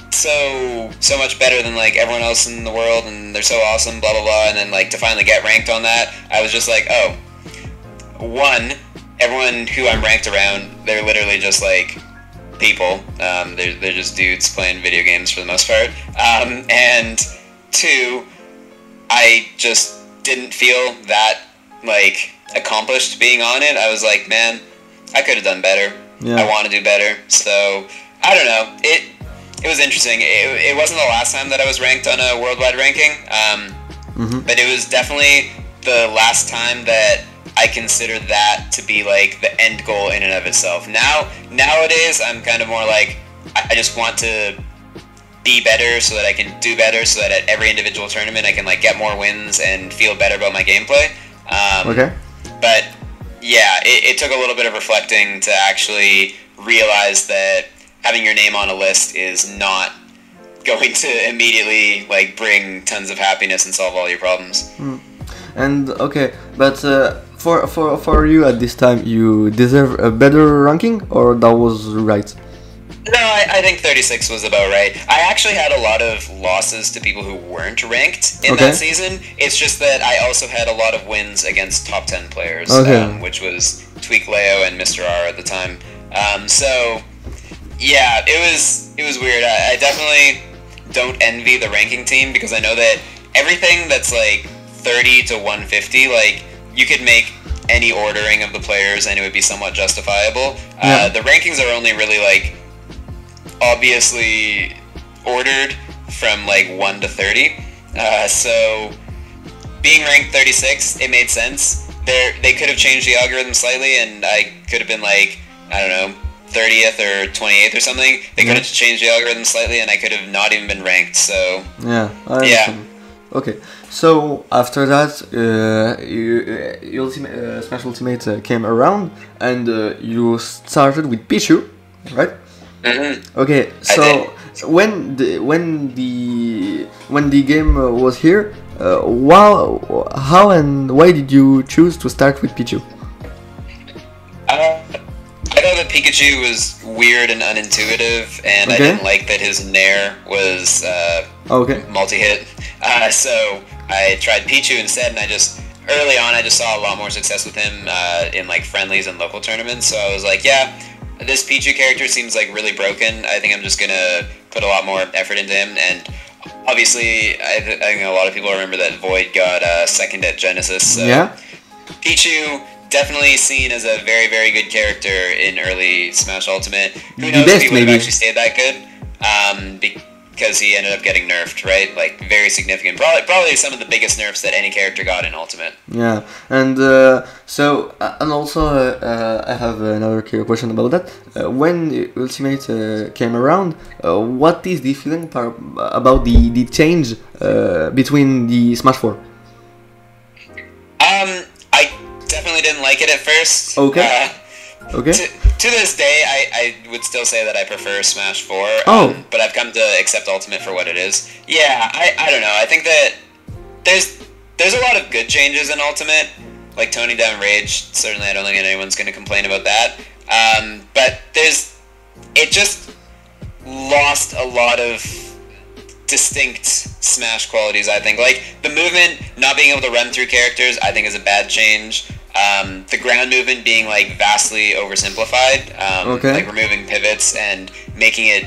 so much better than like everyone else in the world, and they're so awesome, blah blah blah. And then like to finally get ranked on that, I was just like, oh, one, everyone who I'm ranked around, they're literally just like people. They're just dudes playing video games for the most part. And two, I just didn't feel that like accomplished being on it. I was like, man, I could have done better. Yeah. I want to do better. So I don't know. It was interesting. It wasn't the last time that I was ranked on a worldwide ranking, but it was definitely the last time that I considered that to be like the end goal in and of itself. Nowadays, I'm kind of more like, I just want to be better so that I can do better, so that at every individual tournament I can like get more wins and feel better about my gameplay. Okay. But yeah, it took a little bit of reflecting to actually realize that having your name on a list is not going to immediately like bring tons of happiness and solve all your problems. And okay, but for you at this time, you deserve a better ranking, or that was right? No, I think 36 was about right. I actually had a lot of losses to people who weren't ranked in that season. It's just that I also had a lot of wins against top 10 players, which was Tweak Leo and mdrr at the time. So yeah, it was weird. I definitely don't envy the ranking team because I know that everything that's like 30 to 150, like you could make any ordering of the players and it would be somewhat justifiable. The rankings are only really like obviously ordered from like 1 to 30. So being ranked 36, it made sense. They could have changed the algorithm slightly and I could have been like, I don't know, 30th or 28th or something. They could have changed the algorithm slightly and I could have not even been ranked. So yeah. Okay, so after that, Smash Ultimate came around, and you started with Pichu, right? Okay, so when the game was here, how and why did you choose to start with Pichu? I thought that Pikachu was weird and unintuitive, and I didn't like that his Nair was multi-hit. So I tried Pichu instead, and early on I just saw a lot more success with him in like friendlies and local tournaments. So I was like, yeah, this Pichu character seems like really broken. I think I'm just gonna put a lot more effort into him. And obviously, I think a lot of people remember that Void got second at Genesis. So Pichu, definitely seen as a very, very good character in early Smash Ultimate. Who knows if he would have actually stayed that good? because he ended up getting nerfed, right? Like, very significant. Probably some of the biggest nerfs that any character got in Ultimate. Yeah, and so and also I have another question about that. When Ultimate came around, what is the feeling about the change between the Smash 4? I definitely didn't like it at first. Okay. Okay. To this day, I would still say that I prefer Smash 4. But I've come to accept Ultimate for what it is. Yeah, I don't know. I think that there's a lot of good changes in Ultimate. Like toning down Rage, certainly I don't think anyone's going to complain about that. But it just lost a lot of distinct Smash qualities, I think. Like, the movement, not being able to run through characters, I think is a bad change. The ground movement being, like, vastly oversimplified. Like, removing pivots and making it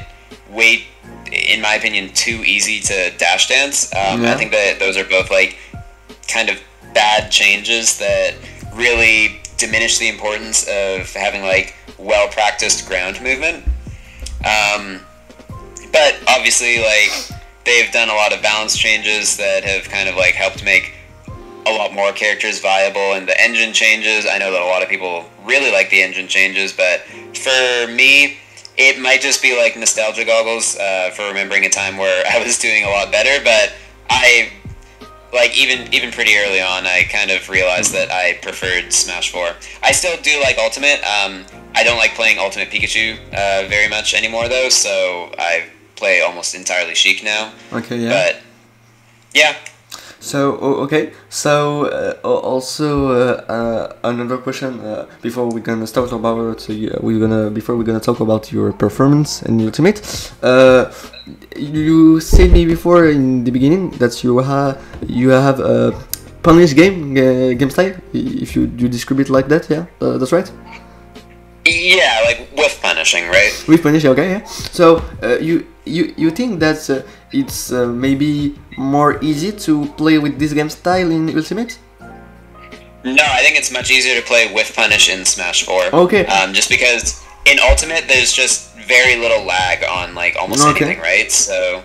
in my opinion, too easy to dash dance. I think that those are both, like, kind of bad changes that really diminish the importance of having, like, well-practiced ground movement. But obviously, like, they've done a lot of balance changes that have kind of, like, helped make a lot more characters viable, and the engine changes. I know that a lot of people really like the engine changes, but for me, it might just be like nostalgia goggles for remembering a time where I was doing a lot better. But I, like, even pretty early on, I kind of realized that I preferred Smash 4. I still do like Ultimate. I don't like playing Ultimate Pikachu very much anymore, though, so I play almost entirely Sheik now. Okay, yeah. But yeah. So okay, so also another question before we're gonna start about before we're gonna talk about your performance in Ultimate. You said me before in the beginning that you have a punish game style. If you describe it like that, yeah, that's right. Yeah, like with punishing, right? With punishing, okay, yeah. So you think that it's maybe more easy to play with this game style in Ultimate? No, I think it's much easier to play with punish in Smash 4. Okay. Just because in Ultimate there's just very little lag on, like, almost anything, right? So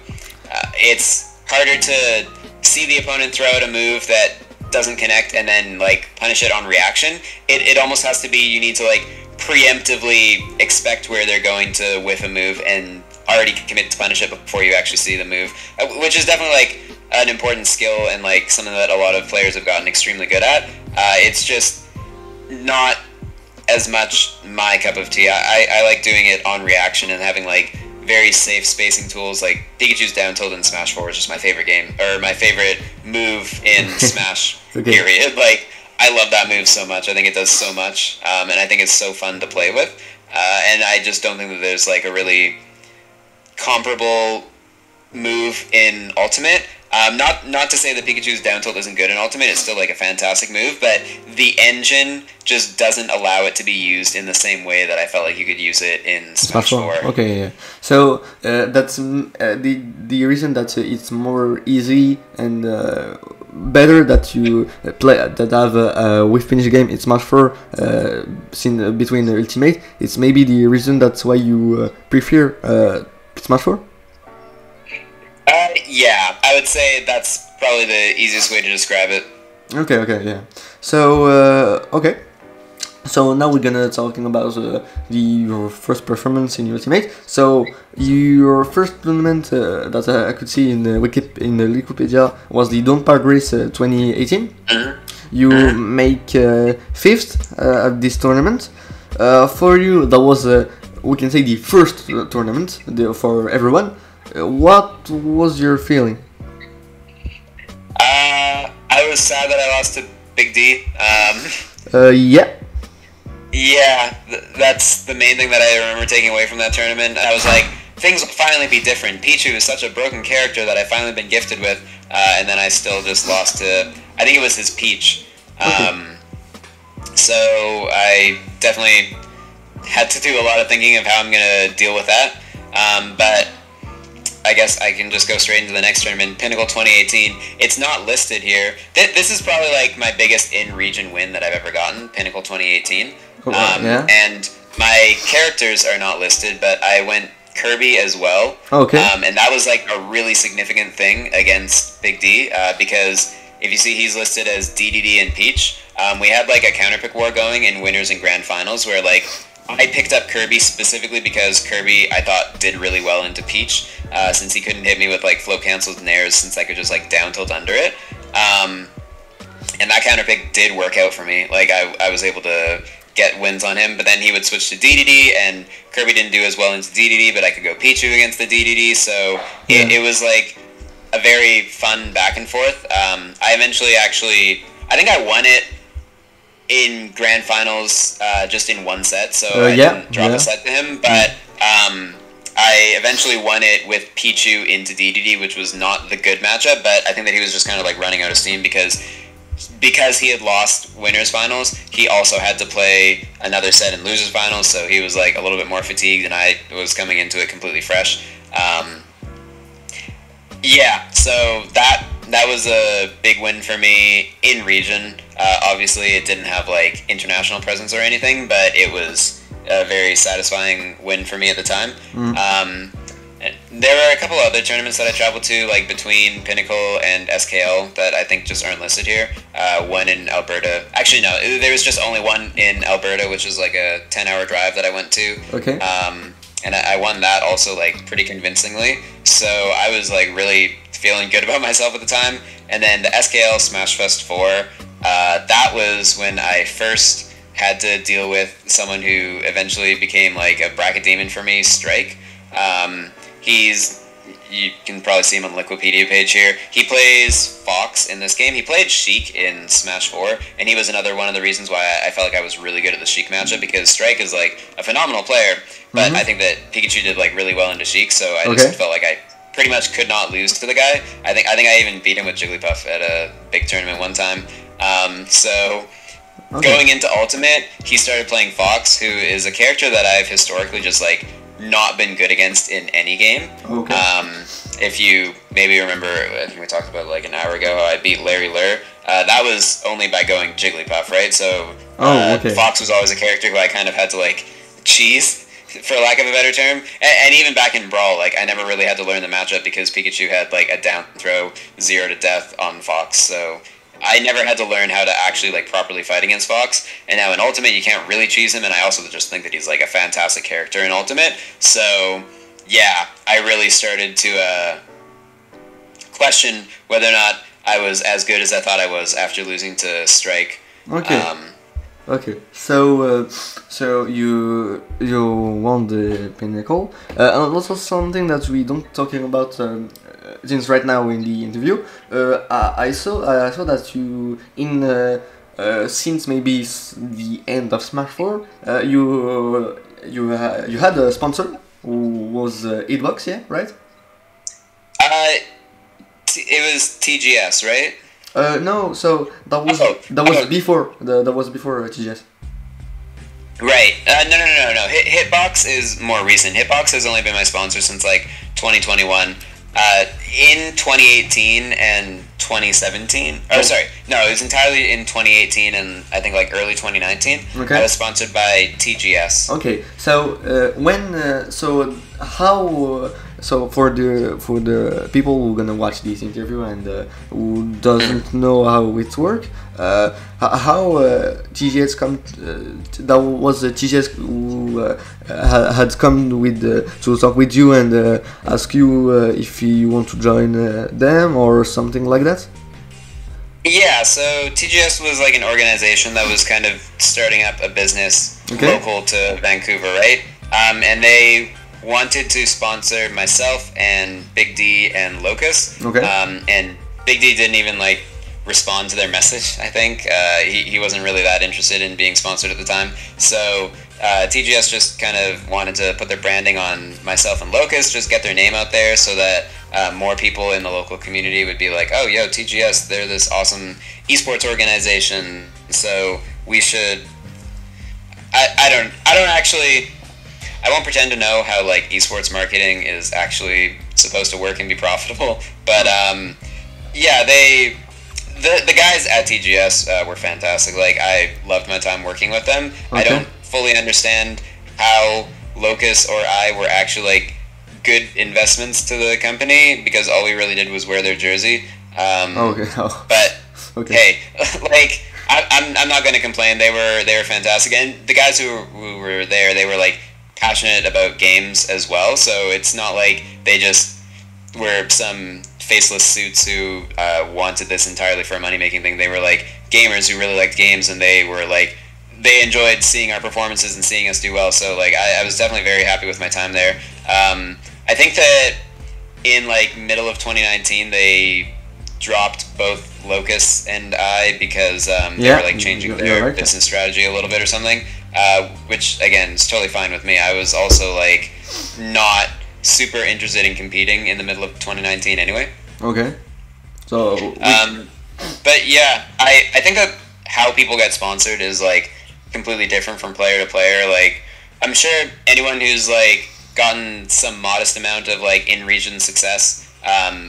it's harder to see the opponent throw out a move that doesn't connect and then, like, punish it on reaction. It almost has to be, you need to, like, preemptively expect where they're going to whiff a move and already commit to punish it before you actually see the move, which is definitely, like, an important skill and, like, something that a lot of players have gotten extremely good at. It's just not as much my cup of tea. I like doing it on reaction and having, like, very safe spacing tools. Like, Pikachu's down tilt in Smash 4 is just my favorite game, or my favorite move in Smash, period. Like, I love that move so much. I think it does so much, and I think it's so fun to play with. And I just don't think that there's, like, a really comparable move in Ultimate. Not to say that Pikachu's down tilt isn't good in Ultimate. It's still, like, a fantastic move, but the engine just doesn't allow it to be used in the same way that I felt like you could use it in Smash 4. Okay, yeah. So that's the reason that it's more easy and better that you play that have a with finish game in Smash 4 between Ultimate. It's maybe the reason that's why you prefer Smash 4. Yeah, I would say that's probably the easiest way to describe it. Okay, yeah. So okay. So now we're gonna talking about your first performance in Ultimate. So your first tournament that I could see in the Wikipedia was the Don't Park Race 2018. Mm-hmm. You make fifth at this tournament. For you, that was we can say the first tournament for everyone. What was your feeling? I was sad that I lost to Big D. Yeah. Yeah, that's the main thing that I remember taking away from that tournament. I was like, things will finally be different. Pichu is such a broken character that I've finally been gifted with, and then I still just lost to, I think it was his Peach. So I definitely had to do a lot of thinking of how I'm going to deal with that. But I guess I can just go straight into the next tournament, Pinnacle 2018. It's not listed here. This is probably, like, my biggest in-region win that I've ever gotten, Pinnacle 2018. Yeah. And my characters are not listed, but I went Kirby as well. Okay. And that was like a really significant thing against Big D because if you see he's listed as DDD and Peach. We had like a counterpick war going in winners and grand finals where like I picked up Kirby specifically because Kirby I thought did really well into Peach since he couldn't hit me with like float cancels and airs since I could just like down tilt under it. And that counterpick did work out for me. Like I was able to get wins on him, but then he would switch to DDD, and Kirby didn't do as well into DDD, but I could go Pichu against the DDD, so it was like a very fun back and forth. I eventually I think I won it in grand finals just in one set, so I didn't drop a set to him, but I eventually won it with Pichu into DDD, which was not the good matchup, but I think that he was just kind of like running out of steam because he had lost winners finals, he also had to play another set in losers finals, so he was like a little bit more fatigued, and I was coming into it completely fresh. So that was a big win for me in region. Obviously, it didn't have like international presence or anything, but it was a very satisfying win for me at the time. There were a couple other tournaments that I traveled to, like between Pinnacle and SKL, that I think just aren't listed here. One in Alberta. Actually, no, there was just only one in Alberta, which was like a 10-hour drive that I went to. Okay. And I won that also like pretty convincingly. So I was like really feeling good about myself at the time. And then the SKL Smash Fest 4, that was when I first had to deal with someone who eventually became like a bracket demon for me, Strike. You can probably see him on the Liquipedia page here. He plays Fox in this game. He played Sheik in Smash 4, and he was another one of the reasons why I felt like I was really good at the Sheik matchup, because Strike is like a phenomenal player, but I think that Pikachu did like really well into Sheik, so I just felt like I pretty much could not lose to the guy. I think I even beat him with Jigglypuff at a big tournament one time. Going into Ultimate, he started playing Fox, who is a character that I've historically just like not been good against in any game. If you maybe remember, I think we talked about like an hour ago how I beat Larry Lur. That was only by going Jigglypuff, right? So Fox was always a character who I kind of had to like cheese, for lack of a better term. And even back in Brawl, like I never really had to learn the matchup because Pikachu had like a down throw 0 to death on Fox. So I never had to learn how to actually like properly fight against Fox, and now in Ultimate you can't really cheese him, and I also just think that he's like a fantastic character in Ultimate. So yeah, I really started to question whether or not I was as good as I thought I was after losing to Strike. So you won the Pinnacle, and also something that we don't talking about since right now in the interview. I saw that you since maybe the end of Smash 4, you had a sponsor who was Hitbox, yeah, right? It was TGS, right? No, so that was before TGS. Right. No. Hitbox is more recent. Hitbox has only been my sponsor since like 2021. In 2018 and 2017. Oh, sorry. No, it was entirely in 2018 and I think like early 2019. Okay. I was sponsored by TGS. Okay. So so for the people who are gonna watch this interview and who doesn't know how it works, how TGS come? That was TGS who had come with to talk with you and ask you if you want to join them or something like that. Yeah, so TGS was like an organization that was kind of starting up a business local to Vancouver, right? And they wanted to sponsor myself and Big D and Locust. And Big D didn't even like respond to their message, I think. He wasn't really that interested in being sponsored at the time. So TGS just kind of wanted to put their branding on myself and Locust, just get their name out there so that more people in the local community would be like, oh, yo, TGS, they're this awesome esports organization, so we should... I don't actually... I won't pretend to know how like esports marketing is actually supposed to work and be profitable, but yeah, the guys at TGS were fantastic. Like I loved my time working with them. I don't fully understand how Locust or I were actually like good investments to the company because all we really did was wear their jersey. Okay. Oh. But Okay. hey, like I'm not going to complain. They were fantastic, and the guys who were there, they were like passionate about games as well. So it's not like they just were some faceless suits who wanted this entirely for a money making thing. They were like gamers who really liked games, and they enjoyed seeing our performances and seeing us do well. So like I was definitely very happy with my time there. I think that in like middle of 2019 they dropped both Locus and I because they were like changing their business strategy a little bit or something, which again is totally fine with me. I was also like not super interested in competing in the middle of 2019 anyway. Okay. So. But yeah, I think that how people get sponsored is like completely different from player to player. Like I'm sure anyone who's like gotten some modest amount of like in-region success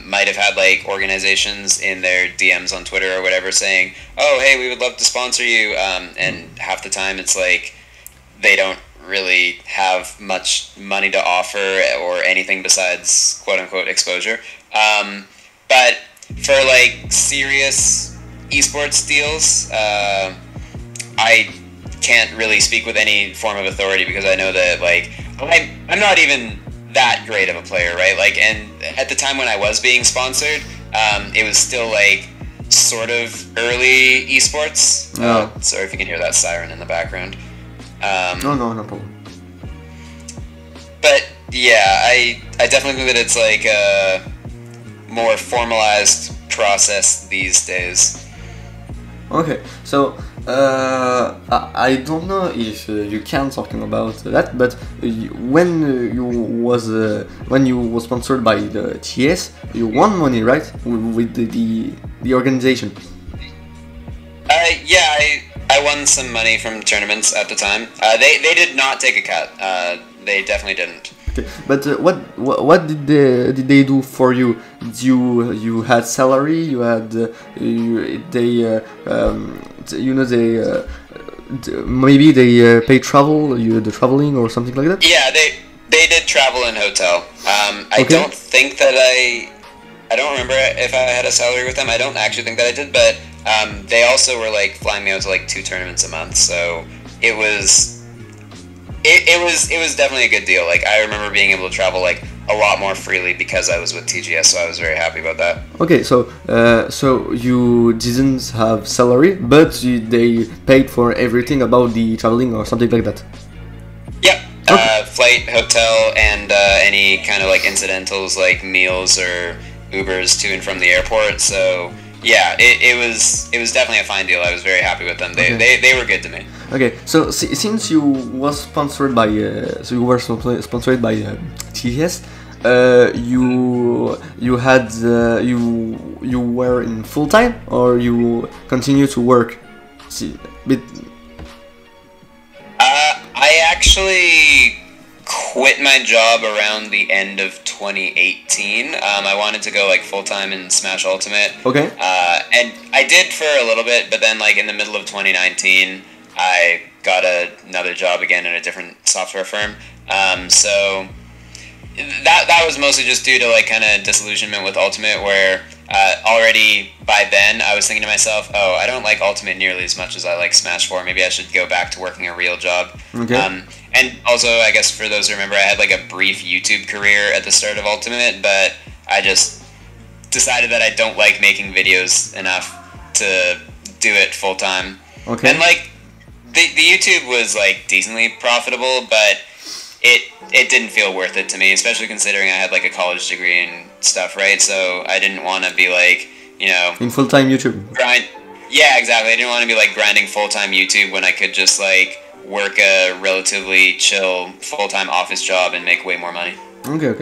might have had like organizations in their DMs on Twitter or whatever saying, oh hey, we would love to sponsor you, and half the time it's like they don't really have much money to offer or anything besides quote-unquote exposure. But for like serious esports deals, I can't really speak with any form of authority because I know that like I'm not even that great of a player, right? Like, and at the time when I was being sponsored, it was still like sort of early esports. Sorry if you can hear that siren in the background. No problem. But yeah, I definitely think that it's like a more formalized process these days. Okay, so I don't know if you can talking about that, but when you were sponsored by the TS, you won money, right, with the organization? Yeah, I won some money from tournaments at the time. They did not take a cut. They definitely didn't. Okay, but what did they do for you? You had salary. You had maybe they pay travel. The traveling or something like that. Yeah, they did travel and hotel. I don't think that I don't remember if I had a salary with them. I don't actually think that I did, but they also were like flying me out to like 2 tournaments a month. So it was definitely a good deal. Like I remember being able to travel like a lot more freely because I was with TGS, so I was very happy about that. Okay, so you didn't have salary, but they paid for everything about the traveling or something like that. Yep. Okay. Flight, hotel, and any kind of like incidentals like meals or Ubers to and from the airport. So yeah, it was definitely a fine deal. I was very happy with them. They were good to me. Okay, so since you was sponsored by sponsored by TGS, you were in full time or you continue to work? I actually quit my job around the end of 2018. I wanted to go like full time in Smash Ultimate. Okay. And I did for a little bit, but then like in the middle of 2019, I got another job again in a different software firm. So that was mostly just due to like kind of disillusionment with Ultimate, where already by then I was thinking to myself, oh, I don't like Ultimate nearly as much as I like Smash 4. Maybe I should go back to working a real job. Okay. And also, I guess for those who remember, I had like a brief YouTube career at the start of Ultimate, but I just decided that I don't like making videos enough to do it full time. Okay. And like the YouTube was like decently profitable, but it didn't feel worth it to me, especially considering I had like a college degree and stuff, right? So I didn't want to be like, you know, in full-time YouTube. Yeah, exactly. I didn't want to be like grinding full-time YouTube when I could just like work a relatively chill full-time office job and make way more money. Okay.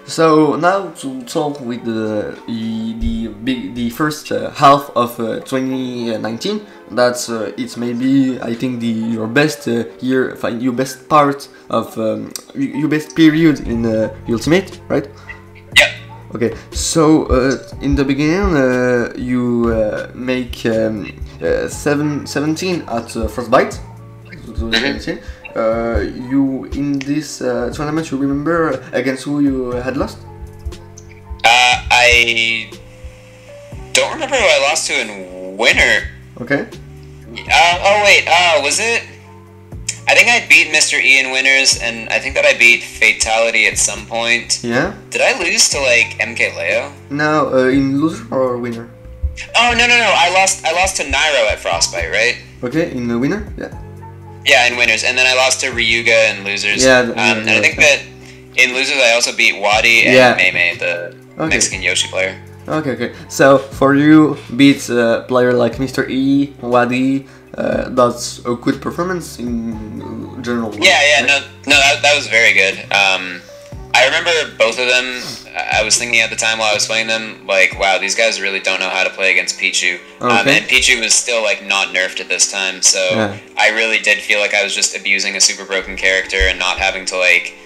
So now to talk with the first half of 2019. That's it's maybe I think your best year, your best part of your best period in Ultimate, right? Yep. Okay. So in the beginning, you make 17 at Frostbite. 17. you in this tournament, you remember against who you had lost? I don't remember who I lost to in winner. Okay. Oh wait, was it? I think I beat Mr. E in winners, and I think that I beat Fatality at some point. Yeah. Did I lose to like MK Leo? No, in loser or winner? Oh no! I lost to Nairo at Frostbite, right? Okay, in the winner, yeah. Yeah, in winners, and then I lost to Ryuga in losers. Yeah. And I think that in losers I also beat Wadi and Mei, the Mexican Yoshi player. Okay. So for you, beat a player like Mr. E, Wadi. That's a good performance in general. Yeah, right? no, that was very good. I remember both of them. I was thinking at the time while I was playing them, like, wow, these guys really don't know how to play against Pichu. And Pichu was still like not nerfed at this time, so I really did feel like I was just abusing a super broken character and not having to like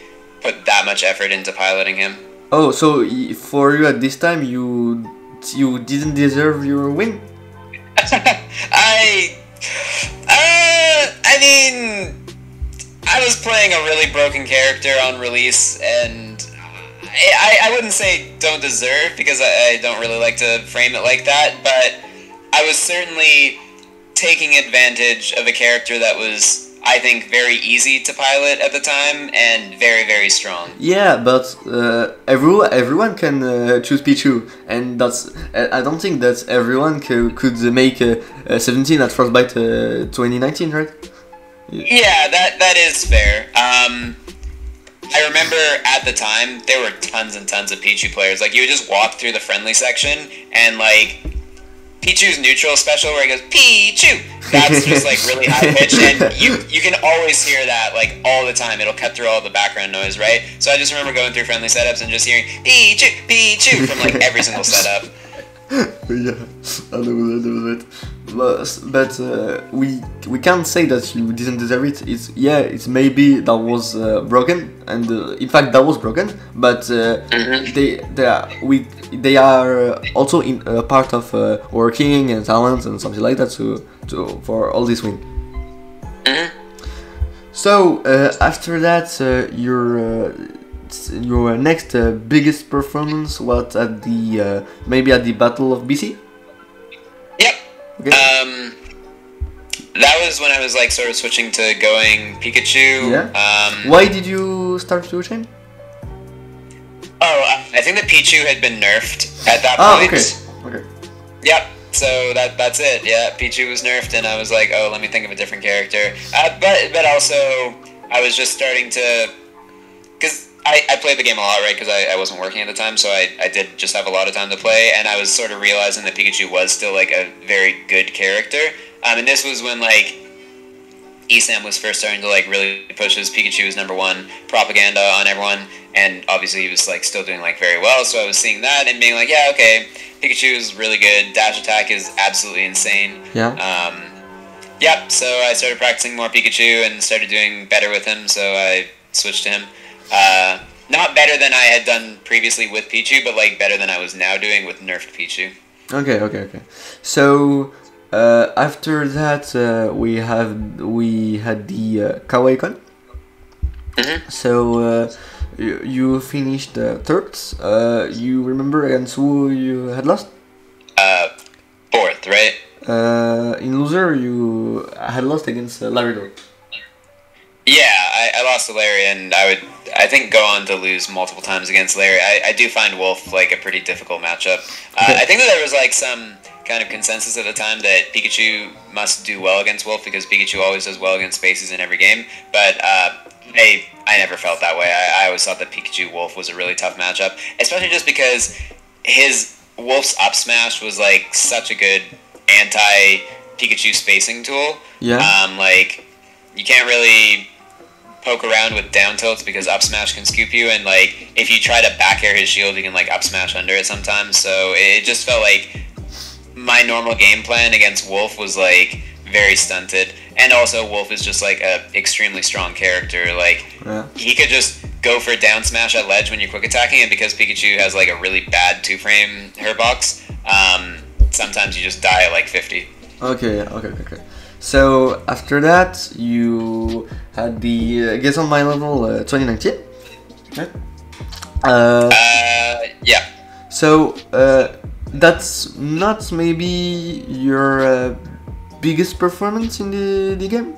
put that much effort into piloting him. Oh, so for you at this time, you didn't deserve your win? I mean, I was playing a really broken character on release, and I wouldn't say don't deserve, because I don't really like to frame it like that, but I was certainly taking advantage of a character that was, I think, very easy to pilot at the time, and very, very strong. Yeah, but everyone can choose Pichu, and that's I don't think that everyone could make 17 at Frostbite 2019, right? Yeah, that is fair. I remember at the time there were tons and tons of Pichu players. Like, you would just walk through the friendly section, and like Pichu's neutral special where he goes Pichu, that's just like really high pitched, and you can always hear that like all the time. It'll cut through all the background noise, right? So I just remember going through friendly setups and just hearing Pichu, Pichu from like every single setup. Yeah, I know that. But we can't say that you didn't deserve it. It's maybe that was broken, and in fact that was broken. But they are also in part of working and talent and something like that for all this win. So after that, your next biggest performance was at the maybe at the Battle of BC. Yep. Okay. That was when I was like sort of switching to going Pikachu. Yeah. Why did you start to change? Oh, I think that Pichu had been nerfed at that point. Okay. Yep. So that's it. Yeah, Pichu was nerfed, and I was like, oh, let me think of a different character. But also, I was just starting to, because I played the game a lot, right? Because I wasn't working at the time, so I did just have a lot of time to play, and I was sort of realizing that Pikachu was still like a very good character. And this was when like ESAM was first starting to like really push his Pikachu as #1 propaganda on everyone, and obviously he was like still doing like very well. So I was seeing that and being like, yeah, okay, Pikachu is really good. Dash attack is absolutely insane. Yeah. Yep. So I started practicing more Pikachu and started doing better with him. So I switched to him. Not better than I had done previously with Pichu, but like better than I was now doing with nerfed Pichu. Okay. So after that, we had the Kawaii-Con. So you finished third. You remember against who you had lost? Fourth, right? In loser, you had lost against Larry. Yeah, I lost to Larry, and I think go on to lose multiple times against Larry. I do find Wolf like a pretty difficult matchup. I think that there was like some kind of consensus at the time that Pikachu must do well against Wolf because Pikachu always does well against spaces in every game. But I never felt that way. I always thought that Pikachu Wolf was a really tough matchup, especially just because his Wolf's up smash was like such a good anti-Pikachu spacing tool. Yeah. Like you can't really poke around with down tilts because up smash can scoop you, and like if you try to back air his shield, you can like up smash under it sometimes. So it just felt like my normal game plan against Wolf was like very stunted, and also Wolf is just like a extremely strong character. Like he could just go for down smash at ledge when you're quick attacking, and because Pikachu has like a really bad 2-frame hurt box, sometimes you just die at like 50. Okay. So after that, you had the Guess on My Level 2019. Right? Yeah. So that's not maybe your biggest performance in the game?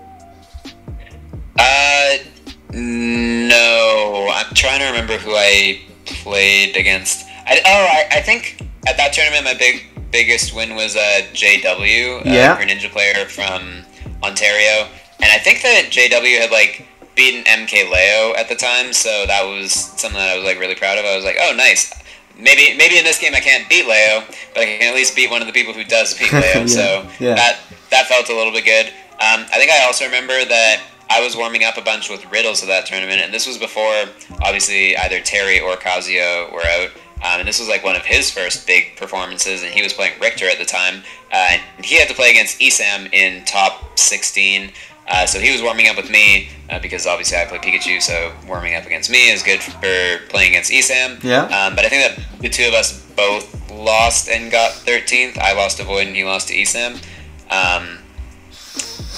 No. I'm trying to remember who I played against. I think at that tournament my biggest win was JW, Greninja player from Ontario, and I think that JW had like beaten MK Leo at the time, so that was something that I was like really proud of. I was like, oh nice, maybe in this game I can't beat Leo, but I can at least beat one of the people who does beat Leo. That felt a little bit good. I think I also remember that I was warming up a bunch with riddles of that tournament, and this was before obviously either Terry or Kazuya were out. And this was like one of his first big performances, and he was playing Richter at the time. And he had to play against Esam in top 16. So he was warming up with me, because obviously I play Pikachu, so warming up against me is good for playing against Esam. Yeah. But I think that the two of us both lost and got 13th. I lost to Void and he lost to Esam.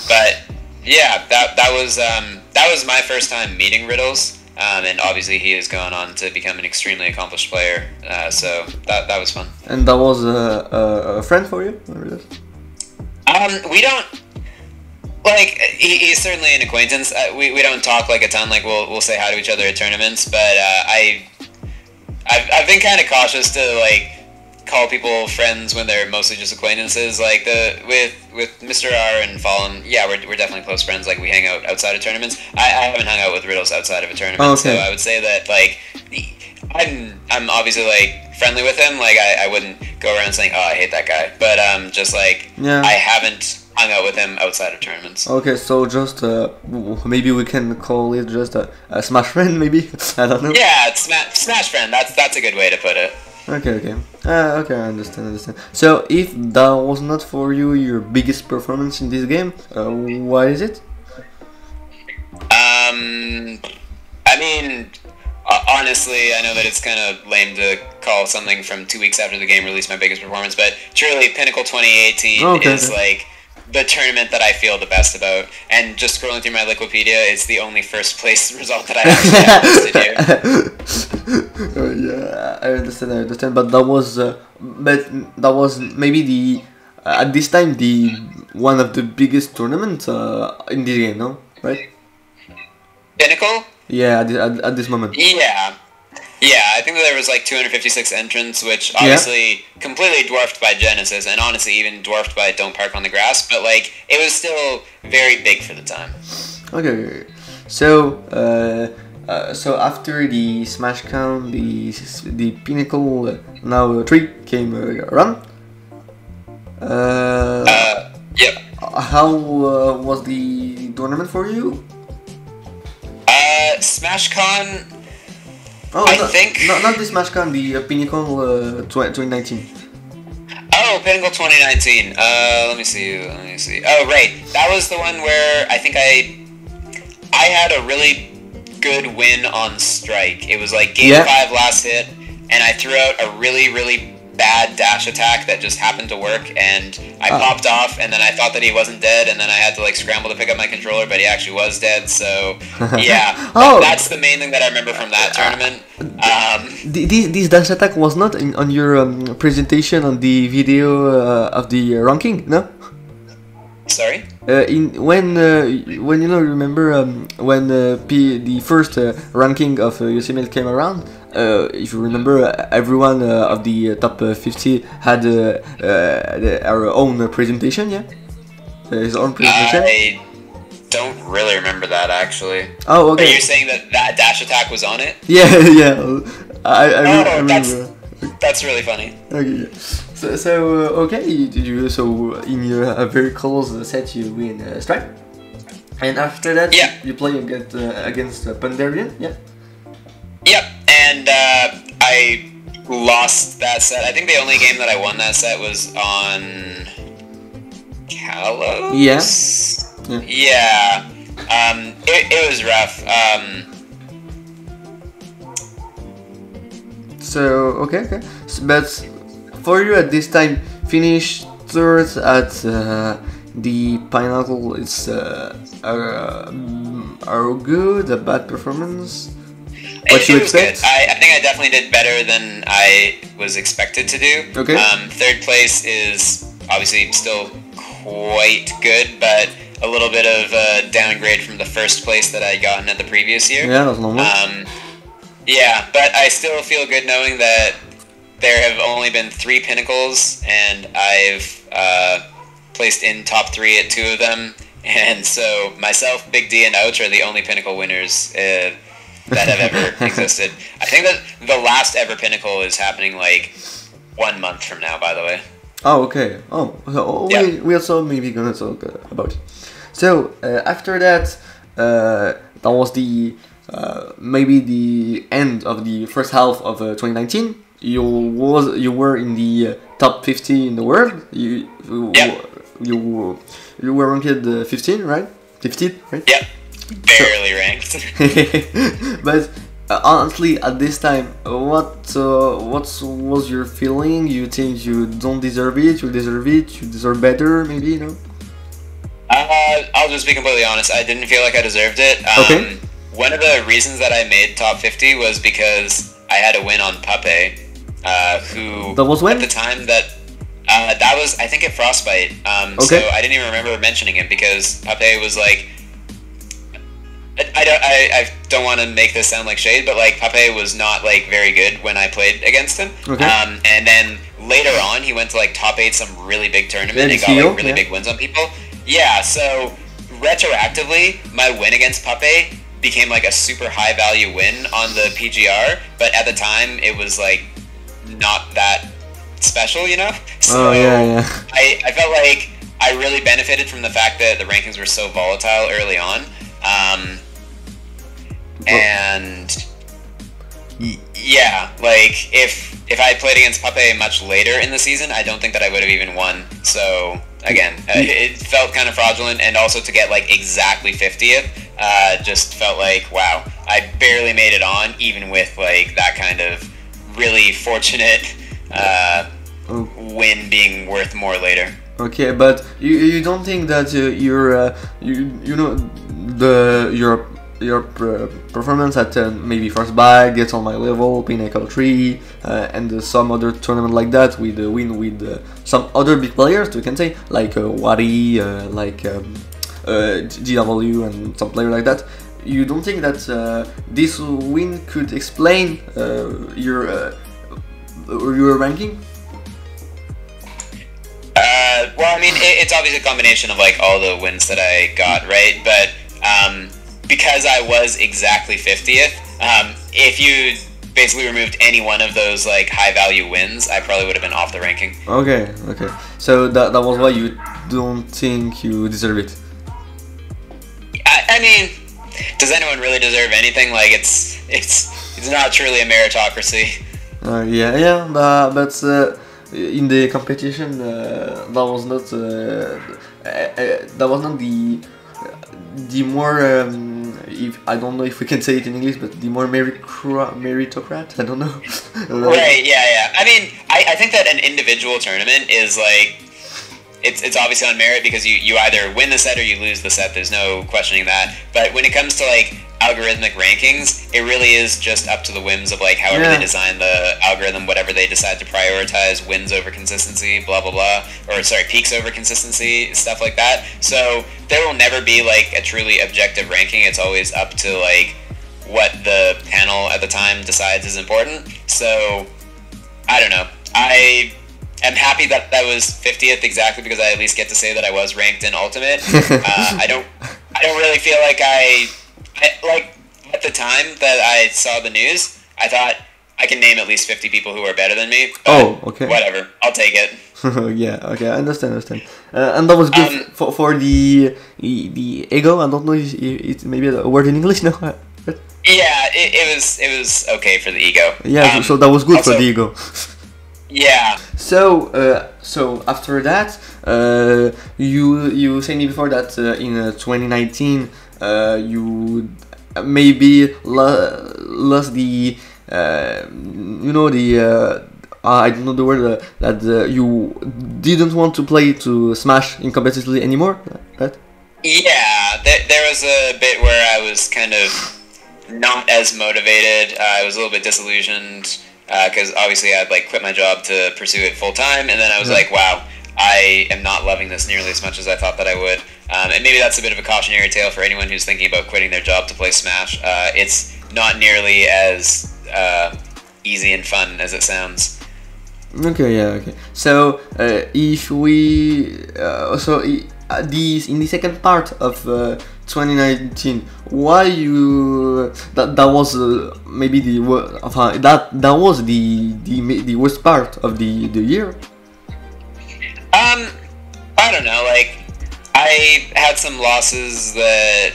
But yeah, that was my first time meeting Riddles. And obviously he has gone on to become an extremely accomplished player, so that was fun. And that was a friend for you? We don't, like, he's certainly an acquaintance. We don't talk like a ton, like we'll say hi to each other at tournaments, but I've been kind of cautious to like call people friends when they're mostly just acquaintances. Like with Mr. R and Fallen, yeah, we're definitely close friends. Like we hang out outside of tournaments. I haven't hung out with Riddles outside of a tournament, so I would say that like I'm obviously like friendly with him. Like I wouldn't go around saying, oh, I hate that guy, but just like I haven't hung out with him outside of tournaments. Okay, so just maybe we can call it just a smash friend, maybe. I don't know. Yeah, it's smash friend. That's a good way to put it. Okay, I understand. So, if that was not for you your biggest performance in this game, what is it? I mean, honestly, I know that it's kind of lame to call something from 2 weeks after the game released my biggest performance, but truly, Pinnacle 2018 is like the tournament that I feel the best about. And just scrolling through my Wikipedia, it's the only first place result that I actually have listed here. Yeah, I understand. But that was maybe the at this time the one of the biggest tournaments in this game, no? Right? Pinnacle? Yeah, at this moment. Yeah, I think that there was like 256 entrants, which obviously completely dwarfed by Genesis, and honestly even dwarfed by Don't Park on the Grass, but like it was still very big for the time. Okay, so so after the Smash Count, the Pinnacle now 3 came around. Yep. How was the tournament for you? SmashCon. Oh, I think not the Smash Con, the Pinnacle 2019. Oh, Pinnacle 2019. Let me see. Oh, right. That was the one where I think I had a really good win on strike. It was like game 5 last hit, and I threw out a really bad dash attack that just happened to work, and I popped off, and then I thought that he wasn't dead, and then I had to like scramble to pick up my controller, but he actually was dead, so yeah. That's the main thing that I remember from that tournament. This dash attack was not on your presentation on the video of the ranking, no? Sorry? When remember when the first ranking of UCML came around, if you remember, everyone of the top 50 had our own presentation, his own presentation. I don't really remember that actually. Oh, okay. Are you saying that dash attack was on it? Yeah. I remember. That's really funny. Okay. So okay, in your very close set you win strike, and after that you play against Pandarian, Yep, and I lost that set. I think the only game that I won that set was on Kalos. Yeah. It was rough. So okay. But for you at this time, finish third at the pineapple is are good, a bad performance? What you It was good. expect? I think I definitely did better than I was expected to do. Okay. Third place is obviously still quite good, but a little bit of a downgrade from the first place that I'd gotten at the previous year. Yeah, that's normal. Yeah, but I still feel good knowing that there have only been 3 pinnacles, and I've placed in top 3 at 2 of them. And so myself, Big D, and Ouch are the only pinnacle winners that have ever existed. I think that the last ever pinnacle is happening like 1 month from now, by the way. Oh, okay. Oh, so Yeah. we also maybe gonna talk about it. So after that, that was the maybe the end of the first half of 2019. You were in the top 50 in the world. You were ranked 15, right? 15, right? Yep, barely ranked. But honestly, at this time, what was your feeling? You think you don't deserve it? You deserve it? You deserve better? Maybe, you know? I'll just be completely honest. I didn't feel like I deserved it. Okay. One of the reasons that I made top 50 was because I had a win on Puppet, who That was when? at the time that was, I think, at Frostbite. Okay. So I didn't even remember mentioning it because Puppet was like, I don't want to make this sound like shade, but like Puppet was not like very good when I played against him. Okay. And then later on, he went to like top 8 some really big tournament Yeah, and got like really big wins on people. Yeah, so retroactively, my win against Puppet became like a super high value win on the PGR, but at the time it was like not that special, you know? So Oh yeah. I felt like I really benefited from the fact that the rankings were so volatile early on. And yeah, like if I had played against Puppet much later in the season, I don't think that I would have even won. So again, it felt kind of fraudulent, and also to get like exactly 50th just felt like, wow, I barely made it on, even with like that kind of really fortunate win being worth more later. Okay, but you don't think that your performance at maybe Frostbite, Get on My Level, Pinnacle 3, and some other tournament like that with a win with some other big players, we can say, like Wadi, like GW and some player like that. You don't think that this win could explain your ranking? Well, I mean, it's obviously a combination of like all the wins that I got, right? But because I was exactly 50th, if you basically removed any one of those like high value wins, I probably would have been off the ranking. Okay. So that was why you don't think you deserve it. I mean, does anyone really deserve anything? Like it's not truly a meritocracy. But in the competition, that was not the more if I don't know if we can say it in English, but the more meritocrat. I don't know. Right? Yeah. I mean, I think that an individual tournament is like it's obviously on merit because you either win the set or you lose the set. There's no questioning that. But when it comes to like algorithmic rankings, it really is just up to the whims of like however they design the algorithm, whatever they decide to prioritize, wins over consistency, blah blah blah, or sorry, peaks over consistency, stuff like that. So there will never be like a truly objective ranking. It's always up to like what the panel at the time decides is important. So I don't know. I'm happy that I was 50th exactly because I at least get to say that I was ranked in Ultimate. I don't really feel like I like at the time that I saw the news, I thought I can name at least 50 people who are better than me. But okay. Whatever, I'll take it. Yeah, okay, I understand. And that was good for the ego. I don't know if it's maybe a word in English, no? Yeah, it was okay for the ego. Yeah, so that was good also, for the ego. Yeah. So after that, you said me before that in 2019 you maybe lost the I don't know the word, that you didn't want to play to Smash in competitively anymore, right? Yeah, there was a bit where I was kind of not as motivated. I was a little bit disillusioned because obviously I'd like quit my job to pursue it full time, and then I was like, wow, I am not loving this nearly as much as I thought that I would. And maybe that's a bit of a cautionary tale for anyone who's thinking about quitting their job to play Smash. It's not nearly as easy and fun as it sounds. Okay, yeah, okay. So if we in the second part of 2019, why you that was maybe the that was the worst part of the year? I don't know. Like, I had some losses that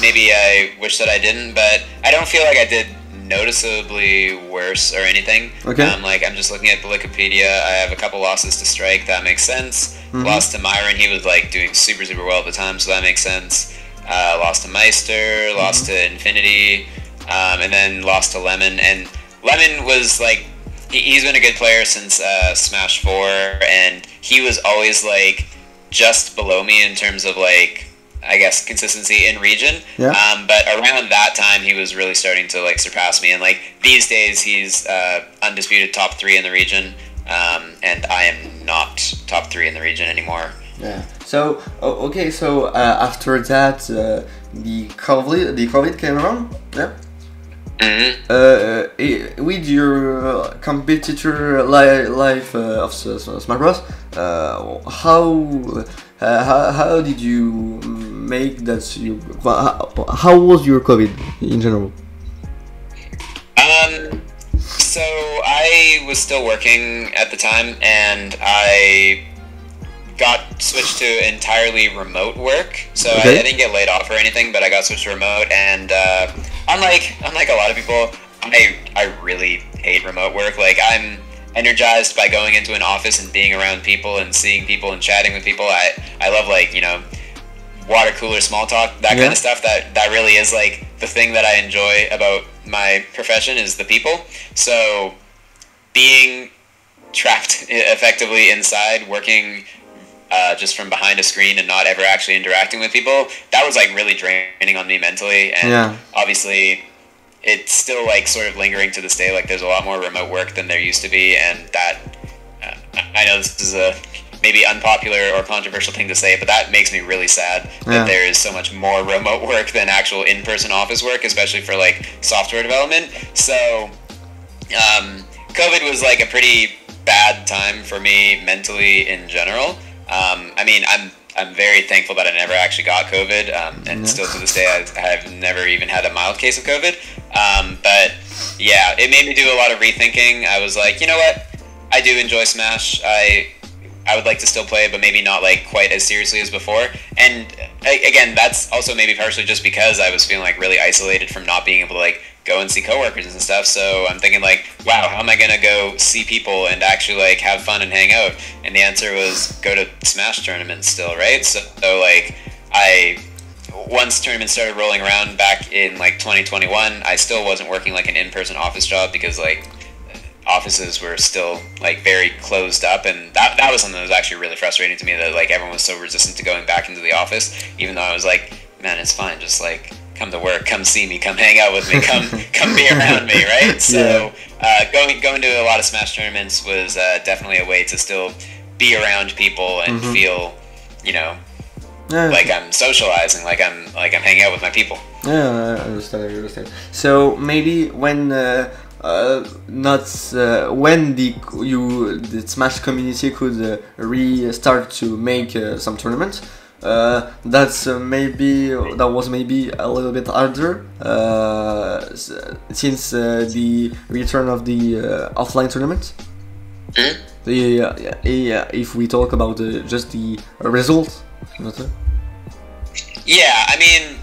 maybe I wish that I didn't, but I don't feel like I did noticeably worse or anything. Okay. Like, I'm just looking at the Wikipedia. I have a couple losses to Strike. That makes sense. Lost to Myron. He was like doing super well at the time, so that makes sense. Lost to Meister. Lost to Infinity. And then lost to Lemon. And Lemon was like, he's been a good player since Smash 4, and he was always like just below me in terms of like, I guess, consistency in region. Yeah. But around that time, he was really starting to like surpass me, and like these days, he's undisputed top 3 in the region, and I am not top 3 in the region anymore. Yeah. So okay. So after that, the COVID came around. Yeah. With your competitor life of Smash Bros, how did you make that? How was your COVID in general? So I was still working at the time, and I got switched to entirely remote work. So Okay. I didn't get laid off or anything, but I got switched to remote, and unlike a lot of people, I really hate remote work. Like, I'm energized by going into an office and being around people and seeing people and chatting with people. I love, like, you know, water cooler small talk, that kind of stuff. That really is like the thing that I enjoy about my profession, is the people. So being trapped effectively inside, working just from behind a screen and not ever actually interacting with people, that was like really draining on me mentally. And obviously it's still like sort of lingering to this day. Like, there's a lot more remote work than there used to be, and that I know this is a maybe unpopular or controversial thing to say, but that makes me really sad that there is so much more remote work than actual in-person office work, especially for like software development. So COVID was like a pretty bad time for me mentally in general. I mean, I'm very thankful that I never actually got COVID, and still to this day I have never even had a mild case of COVID. But yeah, it made me do a lot of rethinking. I was like, you know what? I do enjoy Smash. I would like to still play, but maybe not like quite as seriously as before. And again, that's also maybe partially just because I was feeling like really isolated from not being able to like go and see coworkers and stuff. So I'm thinking like, wow, how am I gonna go see people and actually like have fun and hang out? And the answer was go to Smash tournaments still, right? So like once tournaments started rolling around back in like 2021, I still wasn't working like an in-person office job because like offices were still like very closed up, and that was something that was actually really frustrating to me, that like everyone was so resistant to going back into the office, even though I was like, man, it's fine, just like come to work, come see me, come hang out with me, come be around me, right? So going to a lot of Smash tournaments was definitely a way to still be around people and feel, you know, like I'm socializing, like I'm hanging out with my people. Yeah, I understand. So maybe when when the Smash community could restart to make some tournaments, that was maybe a little bit harder since the return of the offline tournament. If we talk about just the result. Yeah, I mean,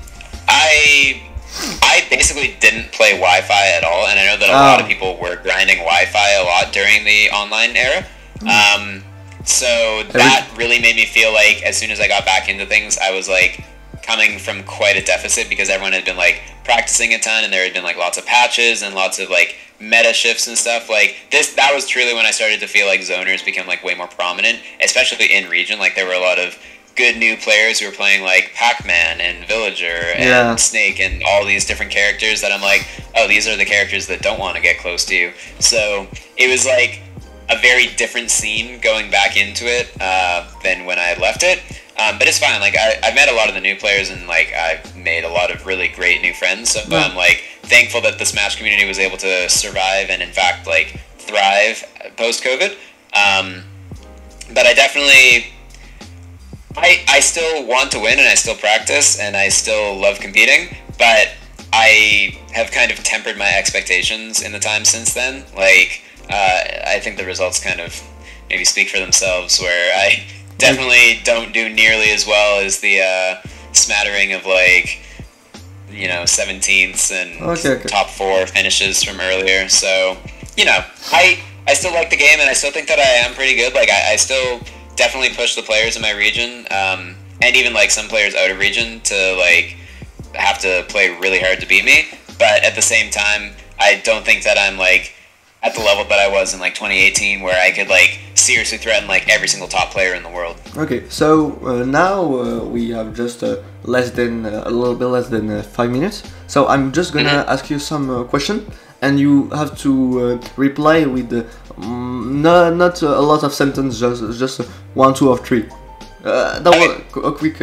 I basically didn't play Wi-Fi at all, and I know that a lot of people were grinding Wi-Fi a lot during the online era. So that really made me feel like as soon as I got back into things, I was like coming from quite a deficit, because everyone had been like practicing a ton, and there had been like lots of patches and lots of like meta shifts and stuff, like that was truly when I started to feel like zoners become like way more prominent, especially in region. Like there were a lot of good new players who were playing like Pac-Man and Villager and Snake and all these different characters that I'm like, oh, these are the characters that don't want to get close to you. So it was like a very different scene going back into it than when I left it. But it's fine. Like I've met a lot of the new players, and like I've made a lot of really great new friends. So I'm like thankful that the Smash community was able to survive and in fact like thrive post-COVID. But I definitely, I still want to win, and I still practice, and I still love competing. But I have kind of tempered my expectations in the time since then. Like I think the results kind of maybe speak for themselves, where I definitely don't do nearly as well as the smattering of like, you know, 17ths and top 4 finishes from earlier. So, you know, I still like the game, and I still think that I am pretty good. Like I still definitely push the players in my region, and even like some players out of region to like have to play really hard to beat me. But at the same time, I don't think that I'm like at the level that I was in like 2018, where I could like seriously threaten like every single top player in the world. Okay, so now we have just a little bit less than 5 minutes. So I'm just gonna ask you some question, and you have to reply with not a lot of sentence, just 1, 2, or 3. That was a quick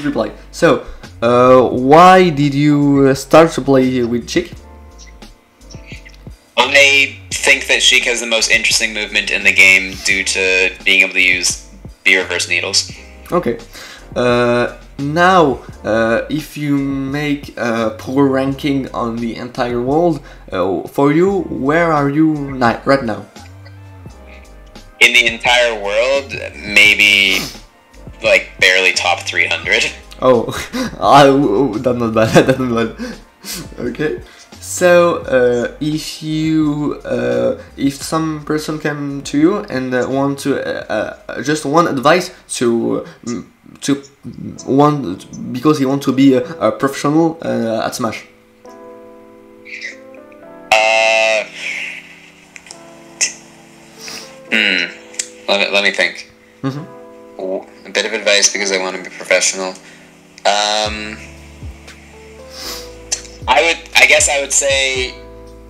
reply. So why did you start to play with Chick? I think that Sheik has the most interesting movement in the game due to being able to use the reverse needles. Okay. Now, if you make a poor ranking on the entire world, for you, where are you right now? In the entire world, maybe like barely top 300. Oh, that's not bad. That's not bad. Okay. So, if some person came to you and want to just one advice to one, because he wants to be a professional at Smash. Let me think. A bit of advice because I want to be professional. I guess I would say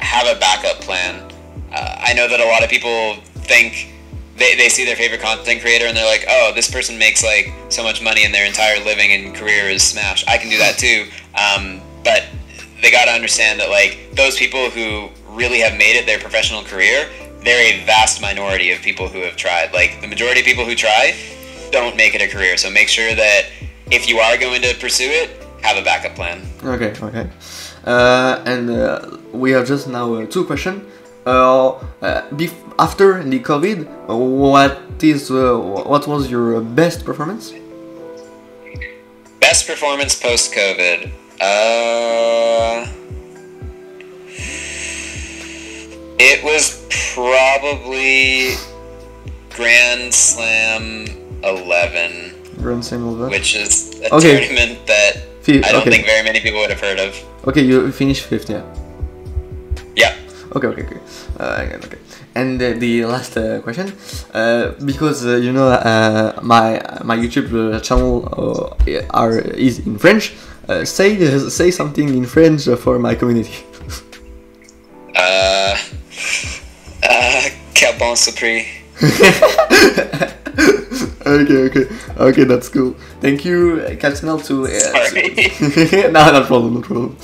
have a backup plan. I know that a lot of people think they see their favorite content creator and they're like, oh, this person makes like so much money and their entire living and career is Smash. I can do that too. But they gotta understand that like those people who really have made it their professional career, they're a vast minority of people who have tried. Like the majority of people who try don't make it a career. So make sure that if you are going to pursue it, have a backup plan. Okay. And we have just now 2 questions. After the COVID, what was your best performance? Best performance post-COVID? It was probably Grand Slam 11. Grand Slam 11? Which is a tournament that I don't think very many people would have heard of. Okay, you finished 5th, yeah? Yeah. Okay. And the last question, because you know my YouTube channel is in French. Say something in French for my community. Quel bon surprise. Okay, that's cool. Thank you, Cardinal, to sorry. no problem.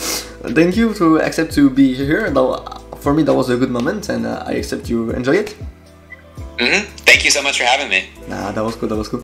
Thank you to accept to be here. For me, that was a good moment, and I accept you enjoy it. Thank you so much for having me. Nah, that was cool.